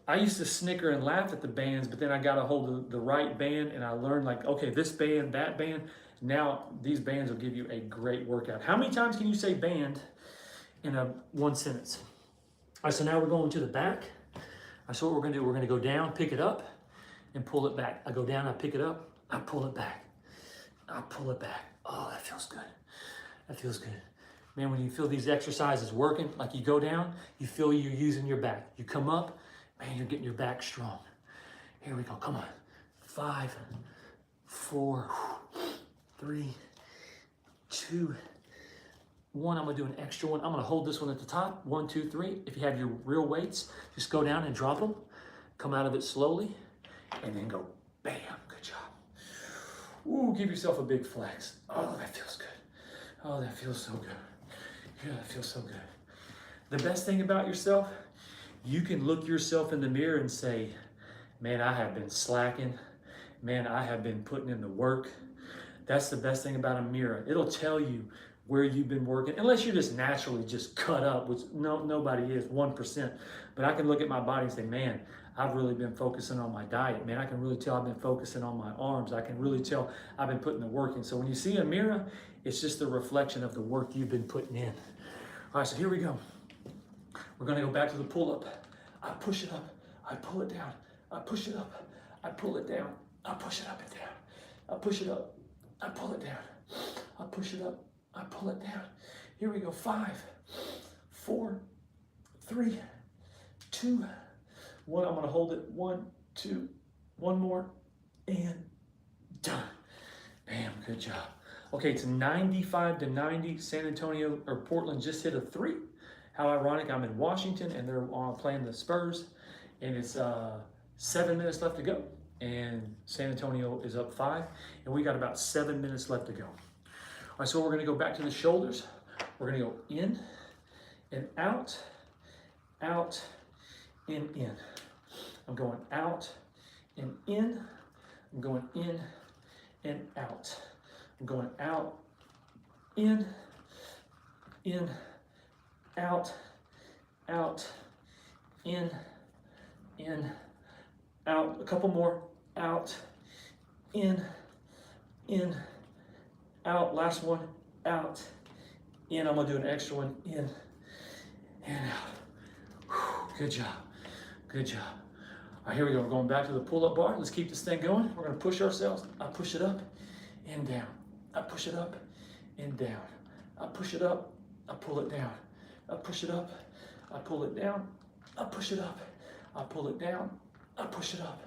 I used to snicker and laugh at the bands, but then I got a hold of the right band, and I learned like, okay, this band, that band. Now these bands will give you a great workout. How many times can you say band in one sentence? All right, so now we're going to the back. So what we're going to do, we're going to go down, pick it up, and pull it back. I go down, I pick it up, I pull it back. I pull it back. Oh, that feels good. That feels good. Man, when you feel these exercises working, like you go down, you feel you're using your back. You come up, man, you're getting your back strong. Here we go, come on. 5, 4, 3, 2, 1. I'm gonna do an extra one. I'm gonna hold this one at the top. 1, 2, 3. If you have your real weights, just go down and drop them. Come out of it slowly, and then go bam. Good job. Ooh, give yourself a big flex. Oh, that feels good. Oh, that feels so good. Yeah, that feels so good. The best thing about yourself, you can look yourself in the mirror and say, man, I have been slacking. Man, I have been putting in the work. That's the best thing about a mirror. It'll tell you where you've been working, unless you're just naturally just cut up, which nobody is, 1%. But I can look at my body and say, man, I've really been focusing on my diet. Man, I can really tell I've been focusing on my arms. I can really tell I've been putting the work in. So when you see a mirror, it's just a reflection of the work you've been putting in. All right, so here we go. We're gonna go back to the pull-up. I push it up, I pull it down. I push it up, I pull it down. I push it up and down. I push it up, I pull it down. I push it up, I pull it down. Here we go. 5, 4, 3, 2, 1. I'm going to hold it. 1, 2, 1 more, and done. Bam, good job. Okay, it's 95 to 90. San Antonio or Portland just hit a 3. How ironic. I'm in Washington, and they're playing the Spurs, and it's 7 minutes left to go. And San Antonio is up 5, and we got about 7 minutes left to go. All right, so we're going to go back to the shoulders. We're going to go in and out, out, and in. I'm going out and in. I'm going in and out. I'm going out, in, out, out, in, out. A couple more, out, in, out. Last one, out, in. I'm gonna do an extra one, in and out. Whew, good job, good job. All right, here we go. We're going back to the pull-up bar. Let's keep this thing going. We're gonna push ourselves. I push it up and down. I push it up and down. I push it up, I pull it down. I push it up, I pull it down. I push it up, I pull it down. I push it up,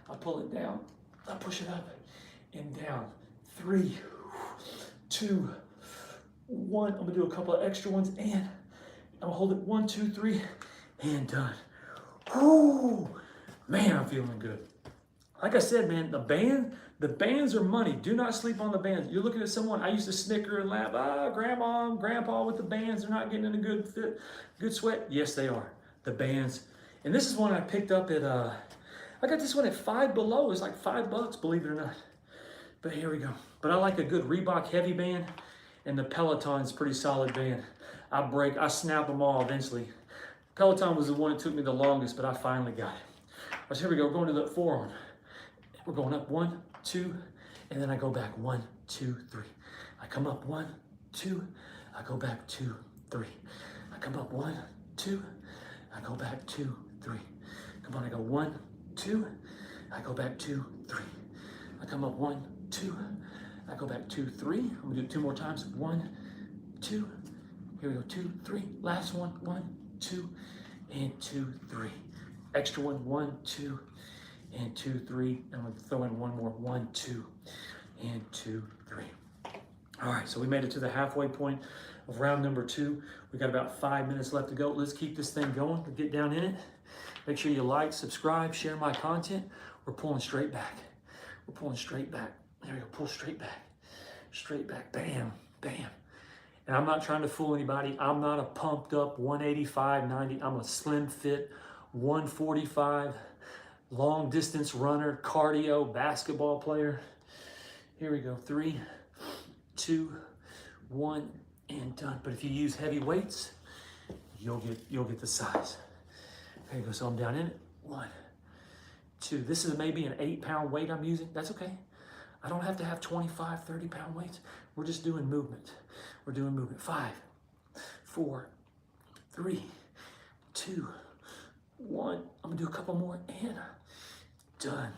I pull it down. I push it up and down. 3, 2, 1. I'm gonna do a couple of extra ones and I'm gonna hold it 1, 2, 3, and done. Whoo, man, I'm feeling good. Like I said, man, the bands are money. Do not sleep on the bands. You're looking at someone, I used to snicker and laugh, grandma and grandpa with the bands, they're not getting in a good fit, good sweat. Yes, they are. The bands. And this is one I picked up at, I got this one at Five Below. It's like $5, believe it or not. But here we go. But I like a good Reebok heavy band, and the Peloton's pretty solid band. I snap them all eventually. Peloton was the one that took me the longest, but I finally got it. All right, so here we go. We're going to the forearm. We're going up 1, 2, and then I go back 1, 2, 3. I come up 1, 2, I go back 2, 3. I come up 1, 2, I go back 2, 3. Come on, I go 1, 2, I go back 2, 3. I come up 1, 2, I go back 2, 3. I'm gonna do it 2 more times. 1, 2. Here we go. 2, 3. Last one. 1, 2, and 2, 3. Extra one. 1, 2. And 2, 3. I'm gonna throw in one more. 1, 2, and 2, 3. All right, so we made it to the halfway point of round number 2. We got about 5 minutes left to go. Let's keep this thing going. We'll get down in it. Make sure you like, subscribe, share my content. We're pulling straight back. We're pulling straight back. There we go. Pull straight back. Straight back. Bam, bam. And I'm not trying to fool anybody. I'm not a pumped up 185, 90. I'm a slim fit 145. Long distance runner, cardio, basketball player. Here we go. 3, 2, 1, and done. But if you use heavy weights, you'll get the size. There you go. So I'm down in it. 1, 2. This is maybe an 8-pound weight I'm using. That's okay. I don't have to have 25, 30-pound weights. We're just doing movement. We're doing movement. 5, 4, 3, 2, 1. I'm gonna do a couple more and done.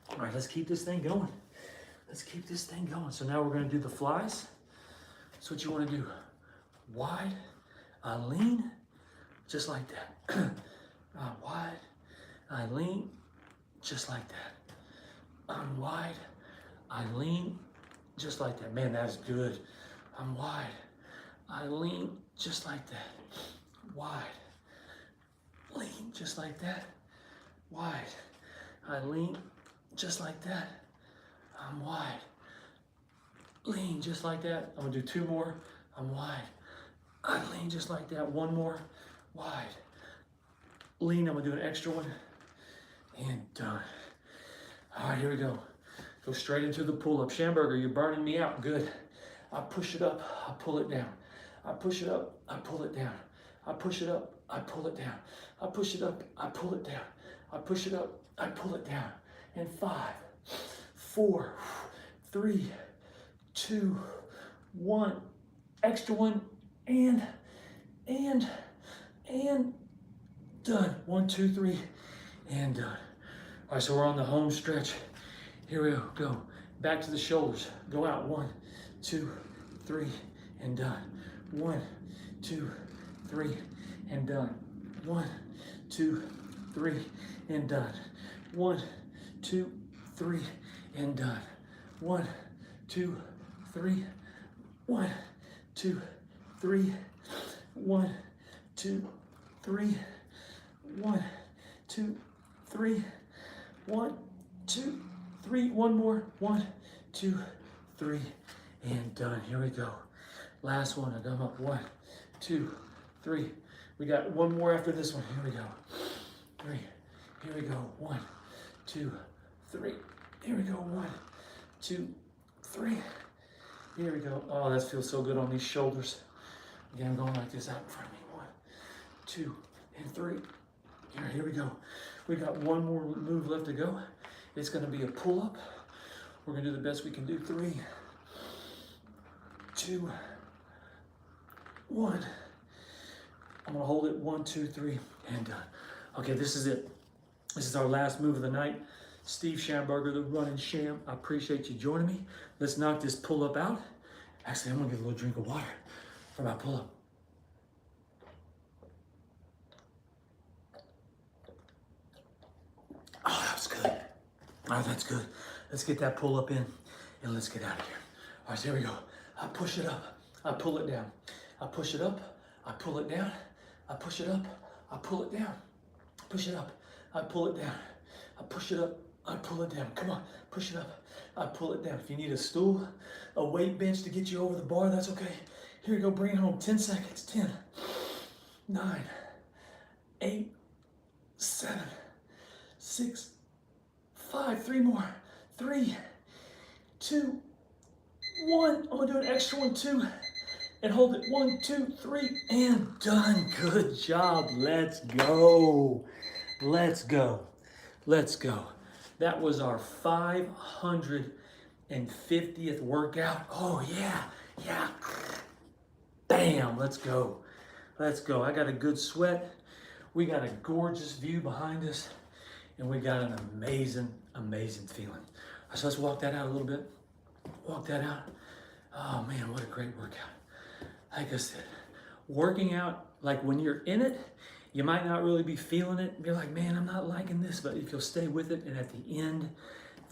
All right, let's keep this thing going. Let's keep this thing going. So now we're gonna do the flies. That's what you wanna do. Wide, I lean, just like that. Wide, I lean, just like that. I'm wide, I lean, just like that. Man, that is good. I'm wide, I lean, just like that. Wide, lean, just like that. Wide, I lean, just like that. I'm wide, lean, just like that. I'm gonna do 2 more. I'm wide, I lean, just like that. 1 more, wide, lean. I'm gonna do an extra one and done. All right, here we go. Go straight into the pull-up. Schamberger, you're burning me out. Good. I push it up, I pull it down. I push it up, I pull it down. I push it up, I pull it down. I push it up, I pull it down. I push it up, I pull it down. And 5, 4, 3, 2, 1. Extra one, and done. 1, 2, 3, and done. All right, so we're on the home stretch. Here we go. Back to the shoulders. Go out. 1, 2, 3, and done. 1, 2, 3, and done. 1, 2, 3, and done. 1, 2, 3, and done. 1, 2, 3. 1, 2, 3. 1, 2, 3. 1, 2, 3. 1, 2, 3. One more. 1, 2, 3, and done. Here we go. Last one. I come up. 1, 2, 3. We got one more after this one. Here we go. 3. Here we go. 1, 2, 3. Here we go. 1, 2, 3. Here we go. Oh, that feels so good on these shoulders. Again, I'm going like this out in front of me. 1, 2, and 3. All right, here we go. We got one more move left to go. It's gonna be a pull-up. We're gonna do the best we can do. 3, 2, 1. I'm gonna hold it. 1, 2, 3, and done. Okay, this is it. This is our last move of the night. Steve Schamberger, the Running Sham. I appreciate you joining me. Let's knock this pull-up out. Actually, I'm gonna get a little drink of water for my pull-up. Oh, that was good. All right, that's good. Let's get that pull-up in and let's get out of here. All right, so here we go. I push it up. I pull it down. I push it up. I pull it down. I push it up. I pull it down. Push it up. I pull it down. I push it up. I pull it down. Come on, push it up. I pull it down. If you need a stool, a weight bench to get you over the bar, that's okay. Here we go. Bring it home. 10 seconds. 10, 9, 8, 7, 6, 5. 3 more. 3, 2, 1. I'm gonna do an extra one, 2, and hold it. 1, 2, 3, and done. Good job. Let's go. Let's go. Let's go. That was our 550th workout. Oh yeah, yeah. Bam, let's go. Let's go. I got a good sweat. We got a gorgeous view behind us, and we got an amazing, amazing feeling. So let's walk that out a little bit. Walk that out. Oh man, what a great workout. Like I said, working out, like when you're in it, you might not really be feeling it. You're like, man, I'm not liking this, but if you'll stay with it, and at the end,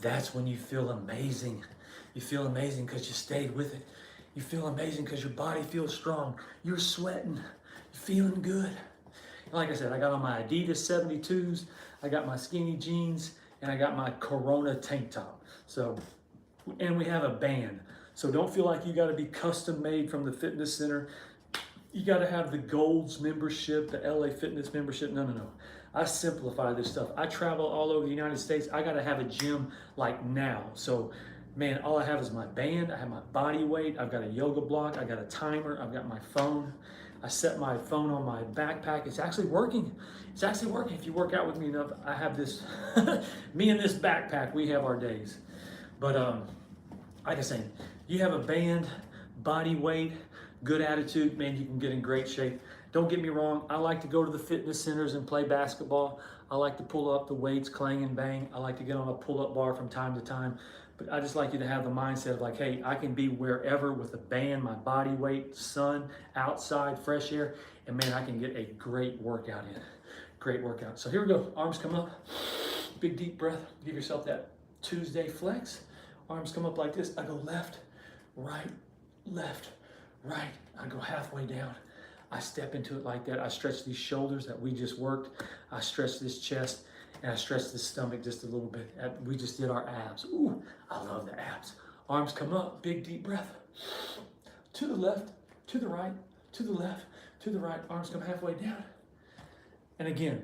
that's when you feel amazing. You feel amazing because you stayed with it. You feel amazing because your body feels strong. You're sweating. You're feeling good. Like I said, I got on my Adidas 72s, I got my skinny jeans, and I got my Corona tank top. So, and we have a band. So don't feel like you got to be custom made from the fitness center. You got to have the Gold's membership, the LA Fitness membership. No, no, no. I simplify this stuff. I travel all over the United States. I got to have a gym like now. So, man, all I have is my band. I have my body weight. I've got a yoga block. I got a timer. I've got my phone. I set my phone on my backpack. It's actually working. It's actually working. If you work out with me enough, I have this, me and this backpack, we have our days. But like I say, you have a band, body weight, good attitude, man, you can get in great shape. Don't get me wrong, I like to go to the fitness centers and play basketball. I like to pull up the weights, clang and bang. I like to get on a pull-up bar from time to time. But I just like you to have the mindset of like, hey, I can be wherever with a band, my body weight, sun, outside, fresh air, and man, I can get a great workout in. Great workout. So here we go. Arms come up. Big deep breath. Give yourself that Tuesday flex. Arms come up like this. I go left, right, left, right. I go halfway down. I step into it like that. I stretch these shoulders that we just worked. I stretch this chest, and I stretch this stomach just a little bit. We just did our abs. Ooh, I love the abs. Arms come up, big deep breath. To the left, to the right, to the left, to the right. Arms come halfway down. And again,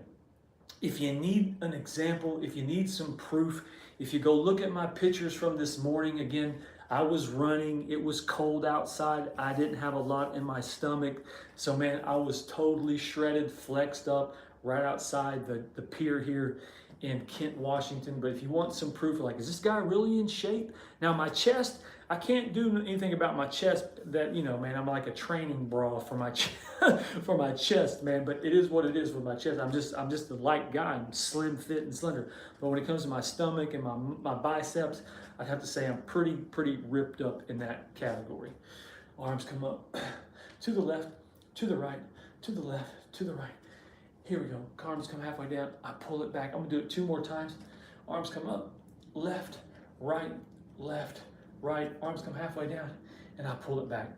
if you need an example, if you need some proof, if you go look at my pictures from this morning, again, I was running, it was cold outside, I didn't have a lot in my stomach. So man, I was totally shredded, flexed up right outside the pier here in Kent, Washington. But if you want some proof, like, is this guy really in shape? Now my chest, I can't do anything about my chest that, you know, man, I'm like a training bra for my for my chest, man, but it is what it is for my chest. I'm just a light guy. I'm slim, fit, and slender. But when it comes to my stomach and my biceps, I'd have to say I'm pretty ripped up in that category. Arms come up to the left, to the right, to the left, to the right. Here we go. Arms come halfway down. I pull it back. I'm gonna do it 2 more times. Arms come up, left, right, left, right. Arms come halfway down, and I pull it back.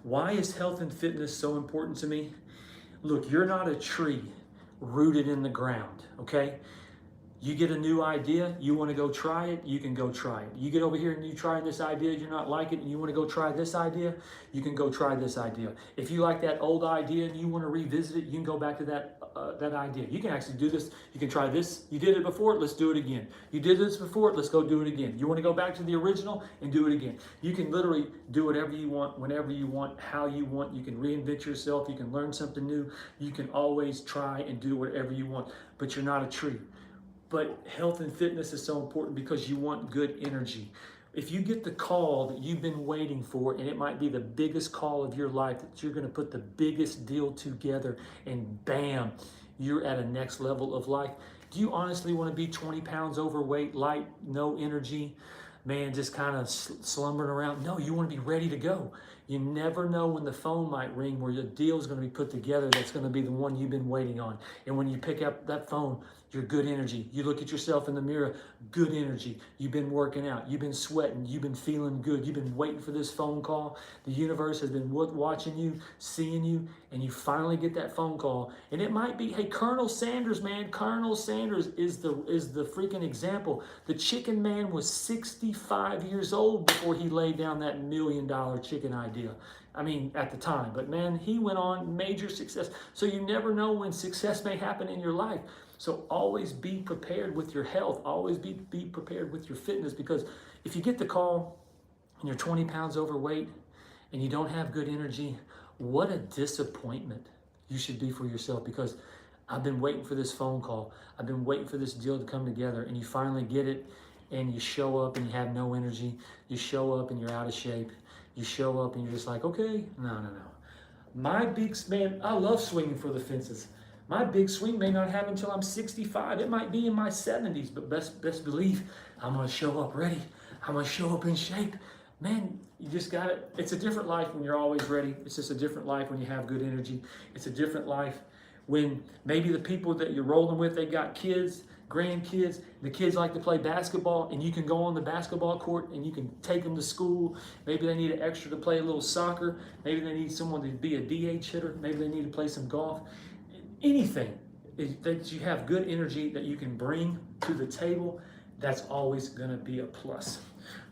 Why is health and fitness so important to me? Look, you're not a tree rooted in the ground, okay? You get a new idea, you want to go try it, you can go try it. You get over here and you try this idea, you're not like it, and you want to go try this idea, you can go try this idea. If you like that old idea and you want to revisit it, you can go back to that idea. You can actually do this. You can try this. You did it before, let's do it again. You did this before, let's go do it again. You want to go back to the original and do it again. You can literally do whatever you want, whenever you want, how you want. You can reinvent yourself. You can learn something new. You can always try and do whatever you want, but you're not a tree. But health and fitness is so important because you want good energy. If you get the call that you've been waiting for, and it might be the biggest call of your life, that you're going to put the biggest deal together and bam, you're at a next level of life. Do you honestly want to be 20 pounds overweight, light, no energy, man, just kind of slumbering around? No, you want to be ready to go. You never know when the phone might ring where your deal is going to be put together that's going to be the one you've been waiting on. And when you pick up that phone, you're good energy. You look at yourself in the mirror, good energy. You've been working out. You've been sweating. You've been feeling good. You've been waiting for this phone call. The universe has been watching you, seeing you, and you finally get that phone call. And it might be, hey, Colonel Sanders, man. Colonel Sanders is the freaking example. The chicken man was 65 years old before he laid down that $1 million chicken idea. I mean, at the time. But man, he went on major success. So you never know when success may happen in your life. So always be prepared with your health. Always be prepared with your fitness, because if you get the call and you're 20 pounds overweight and you don't have good energy, what a disappointment you should be for yourself, because I've been waiting for this phone call. I've been waiting for this deal to come together, and you finally get it and you show up and you have no energy. You show up and you're out of shape. You show up and you're just like, okay, no. My big, man, I love swinging for the fences. My big swing may not happen until I'm 65. It might be in my 70s, but best believe I'm going to show up ready. I'm going to show up in shape. Man, you just got it. It's a different life when you're always ready. It's just a different life when you have good energy. It's a different life when maybe the people that you're rolling with, they got kids, grandkids. The kids like to play basketball, and you can go on the basketball court and you can take them to school. Maybe they need an extra to play a little soccer. Maybe they need someone to be a DH hitter. Maybe they need to play some golf. Anything that you have good energy that you can bring to the table, that's always going to be a plus.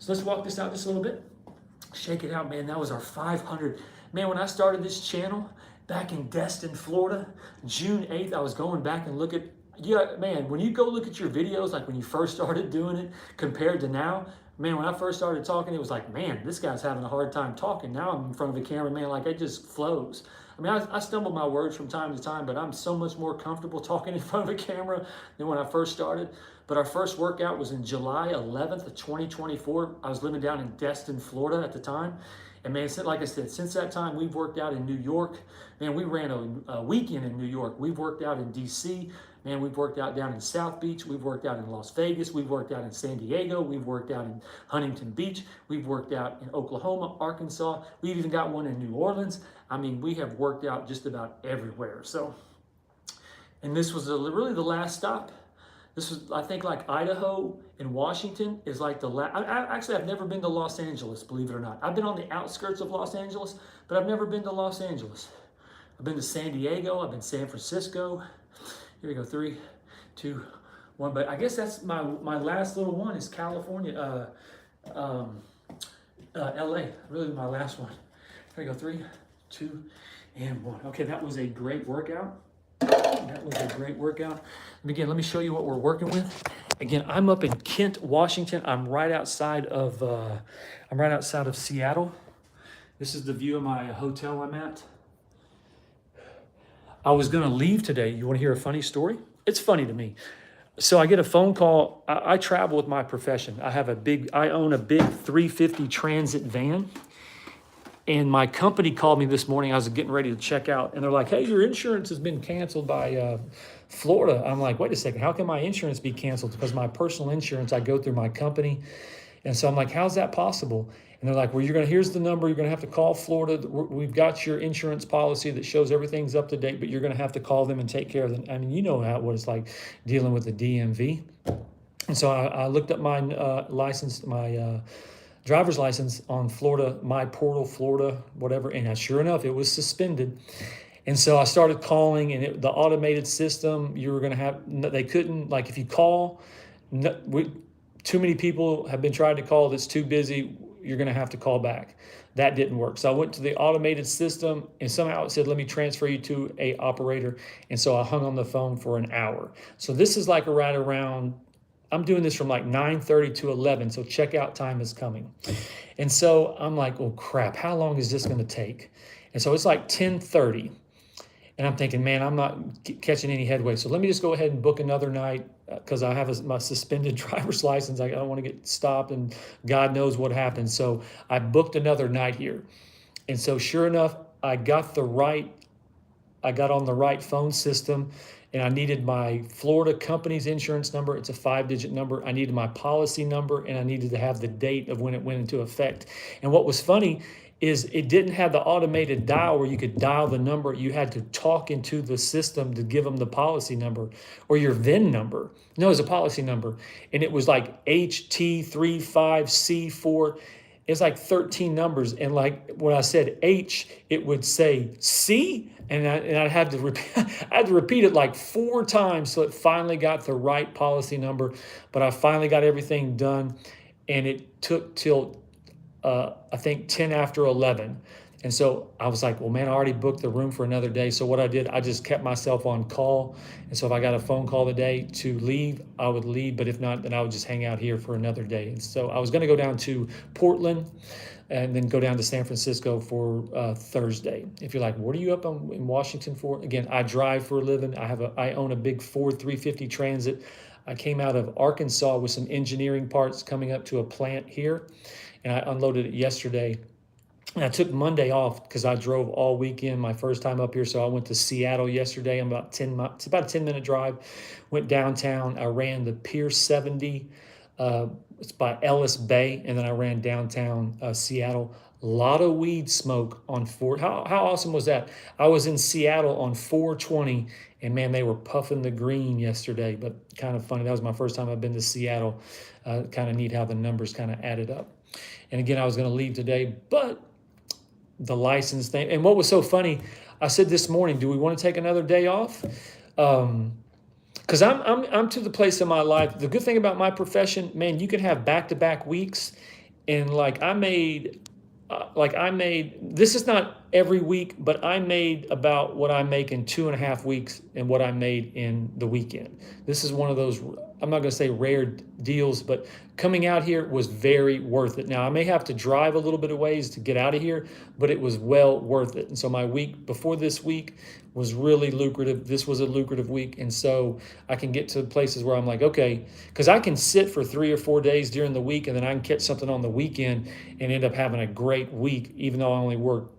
So let's walk this out just a little bit. Shake it out, man. That was our 500. Man, when I started this channel back in Destin, Florida, June 8th, I was going back and look at, yeah, man, when you go look at your videos, like when you first started doing it compared to now, man, when I first started talking, it was like, man, this guy's having a hard time talking. Now I'm in front of the camera, man, like it just flows. I mean, I stumble my words from time to time, but I'm so much more comfortable talking in front of a camera than when I first started. But our first workout was in July 11th of 2024. I was living down in Destin, Florida at the time. And man, like I said, since that time, we've worked out in New York. Man, we ran a weekend in New York. We've worked out in DC. Man, we've worked out down in South Beach. We've worked out in Las Vegas. We've worked out in San Diego. We've worked out in Huntington Beach. We've worked out in Oklahoma, Arkansas. We've even got one in New Orleans. I mean, we have worked out just about everywhere. So, and this was really the last stop. This was, I think, like Idaho and Washington is like the last. Actually, I've never been to Los Angeles, believe it or not. I've been on the outskirts of Los Angeles, but I've never been to Los Angeles. I've been to San Diego. I've been to San Francisco. Here we go, 3, 2, 1. But I guess that's my last little one is California, LA. Really, my last one. Here we go, 3, 2, and 1. Okay, that was a great workout. That was a great workout. And again, let me show you what we're working with. Again, I'm up in Kent, Washington. I'm right outside of Seattle. This is the view of my hotel I'm at. I was going to leave today. You want to hear a funny story? It's funny to me. So I get a phone call. I travel with my profession. I own a big 350 Transit van. And my company called me this morning. I was getting ready to check out. And they're like, hey, your insurance has been canceled by Florida. I'm like, wait a second. How can my insurance be canceled? Because my personal insurance, I go through my company. And so I'm like, how's that possible? And they're like, well, here's the number. You're going to have to call Florida. We've got your insurance policy that shows everything's up to date, but you're going to have to call them and take care of them. I mean, you know what it's like dealing with the DMV. And so I looked up my driver's license on Florida, My Portal, Florida, whatever. And sure enough, it was suspended. And so I started calling, and the automated system, you were going to have, they couldn't, like if you call, too many people have been trying to call that's too busy, you're going to have to call back. That didn't work. So I went to the automated system, and somehow it said, let me transfer you to a operator. And so I hung on the phone for an hour. So this is like right around, I'm doing this from like 9:30 to 11. So checkout time is coming. And so I'm like, oh crap, how long is this going to take? And so it's like 10:30. And I'm thinking, man, I'm not catching any headway. So let me just go ahead and book another night because I have my suspended driver's license. I don't want to get stopped, and God knows what happens. So I booked another night here. And so sure enough, I got on the right phone system, and I needed my Florida company's insurance number. It's a 5-digit number. I needed my policy number, and I needed to have the date of when it went into effect. And what was funny is it didn't have the automated dial where you could dial the number. You had to talk into the system to give them the policy number or your VIN number. No, it was a policy number. And it was like HT35C4. It's like 13 numbers. And like when I said H, it would say C. And I had to repeat it like 4 times. So it finally got the right policy number. But I finally got everything done. And it took till I think 10 after 11. And so I was like, well, man, I already booked the room for another day. So what I did, I just kept myself on call. And so if I got a phone call today to leave, I would leave. But if not, then I would just hang out here for another day. And so I was going to go down to Portland and then go down to San Francisco for Thursday. If you're like, what are you up in Washington for? Again, I drive for a living. I own a big Ford 350 Transit. I came out of Arkansas with some engineering parts coming up to a plant here. And I unloaded it yesterday. And I took Monday off because I drove all weekend, my first time up here. So I went to Seattle yesterday. I'm it's about a 10-minute drive. Went downtown. I ran the Pier 70. It's by Ellis Bay. And then I ran downtown Seattle. A lot of weed smoke on 4. How awesome was that? I was in Seattle on 420. And man, they were puffing the green yesterday. But kind of funny. That was my first time I've been to Seattle. Kind of neat how the numbers kind of added up. And again, I was going to leave today, but the license thing. And what was so funny, I said this morning, do we want to take another day off? Because I'm to the place in my life. The good thing about my profession, man, you can have back-to-back weeks. And like I made, this is not every week, but I made about what I make in 2.5 weeks and what I made in the weekend. This is one of those, I'm not going to say rare deals, but coming out here was very worth it. Now, I may have to drive a little bit of ways to get out of here, but it was well worth it. And so my week before this week was really lucrative. This was a lucrative week. And so I can get to places where I'm like, okay, because I can sit for 3 or 4 days during the week, and then I can catch something on the weekend and end up having a great week, even though I only work,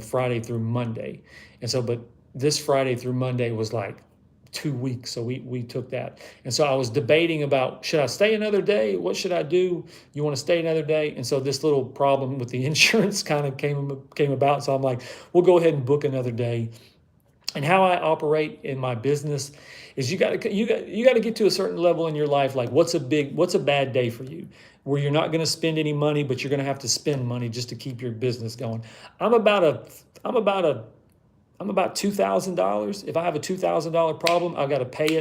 Friday through Monday. And so, but this Friday through Monday was like 2 weeks. So we took that. And so I was debating about, should I stay another day? What should I do? You want to stay another day? And so this little problem with the insurance kind of came about. So I'm like, we'll go ahead and book another day. And how I operate in my business is you got to get to a certain level in your life. Like what's a bad day for you where you're not going to spend any money, but you're going to have to spend money just to keep your business going. I'm about $2,000. If I have a $2,000 problem, I've got to pay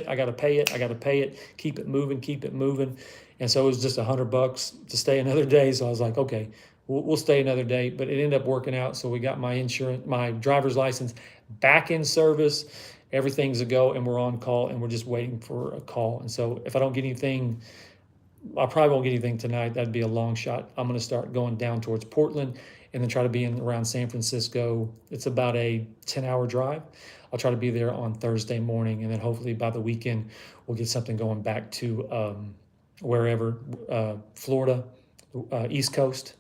it. Keep it moving. And so it was just $100 to stay another day. So I was like, okay, we'll stay another day, but it ended up working out. So we got my driver's license back in service. Everything's a go, and we're on call, and we're just waiting for a call. And so if I don't get anything, I probably won't get anything tonight. That'd be a long shot. I'm going to start going down towards Portland and then try to be around San Francisco. It's about a 10-hour drive. I'll try to be there on Thursday morning, and then hopefully by the weekend, we'll get something going back to wherever, Florida, East Coast.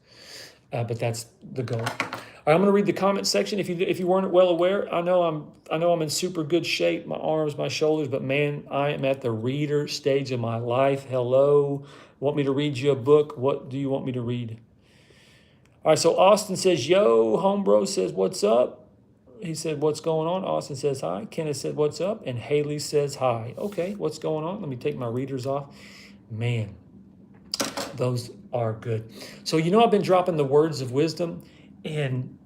But that's the goal. All right, I'm going to read the comment section. If you weren't well aware, I know I'm in super good shape, my arms, my shoulders, but man, I am at the reader stage of my life. Hello. Want me to read you a book? What do you want me to read? All right, so Austin says, yo. Homebro says, what's up? He said, what's going on? Austin says, hi. Kenneth said, what's up? And Haley says, hi. Okay, what's going on? Let me take my readers off. Man, those are good. So, I've been dropping the words of wisdom, and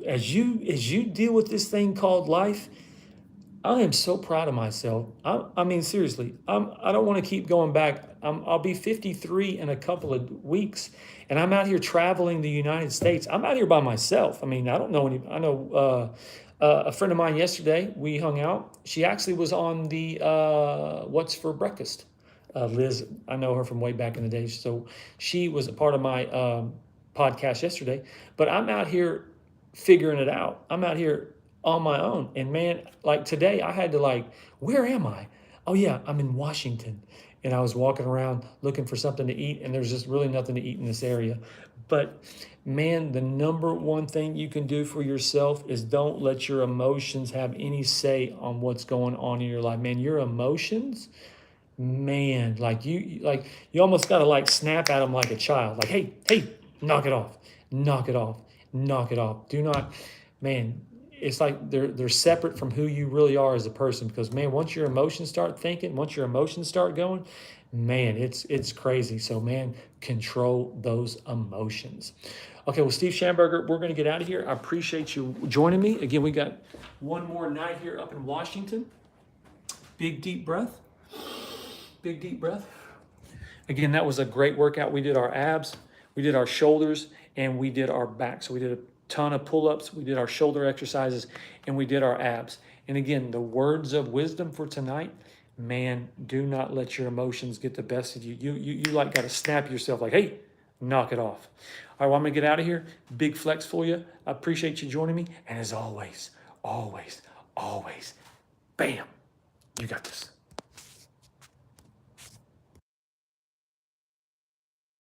as you deal with this thing called life, I am so proud of myself. I mean, seriously, I don't want to keep going back. I'll be 53 in a couple of weeks, and I'm out here traveling the United States. I'm out here by myself. I mean, I don't know any. I know a friend of mine yesterday. We hung out. She actually was on the What's for Breakfast. Liz, I know her from way back in the day. So she was a part of my podcast yesterday. But I'm out here figuring it out. I'm out here on my own. And man, like today, I had to where am I? Oh yeah, I'm in Washington. And I was walking around looking for something to eat, and there's just really nothing to eat in this area. But man, the number one thing you can do for yourself is don't let your emotions have any say on what's going on in your life. Man, your emotions, man, you almost got to snap at them like a child. Like, hey, knock it off, knock it off, knock it off. Do not, man, it's like they're separate from who you really are as a person, because man, once your emotions start thinking, once your emotions start going, man, it's crazy. So man, control those emotions. Okay, well, Steve Schamberger, we're going to get out of here. I appreciate you joining me again. We got one more night here up in Washington. Big deep breath. Big deep breath. Again, that was a great workout. We did our abs, we did our shoulders, and we did our back. So we did a ton of pull-ups, we did our shoulder exercises, and we did our abs. And again, the words of wisdom for tonight, man, do not let your emotions get the best of you. You got to snap yourself like, hey, knock it off. All right, well, I'm going to get out of here. Big flex for you. I appreciate you joining me. And as always, always, always, bam, you got this.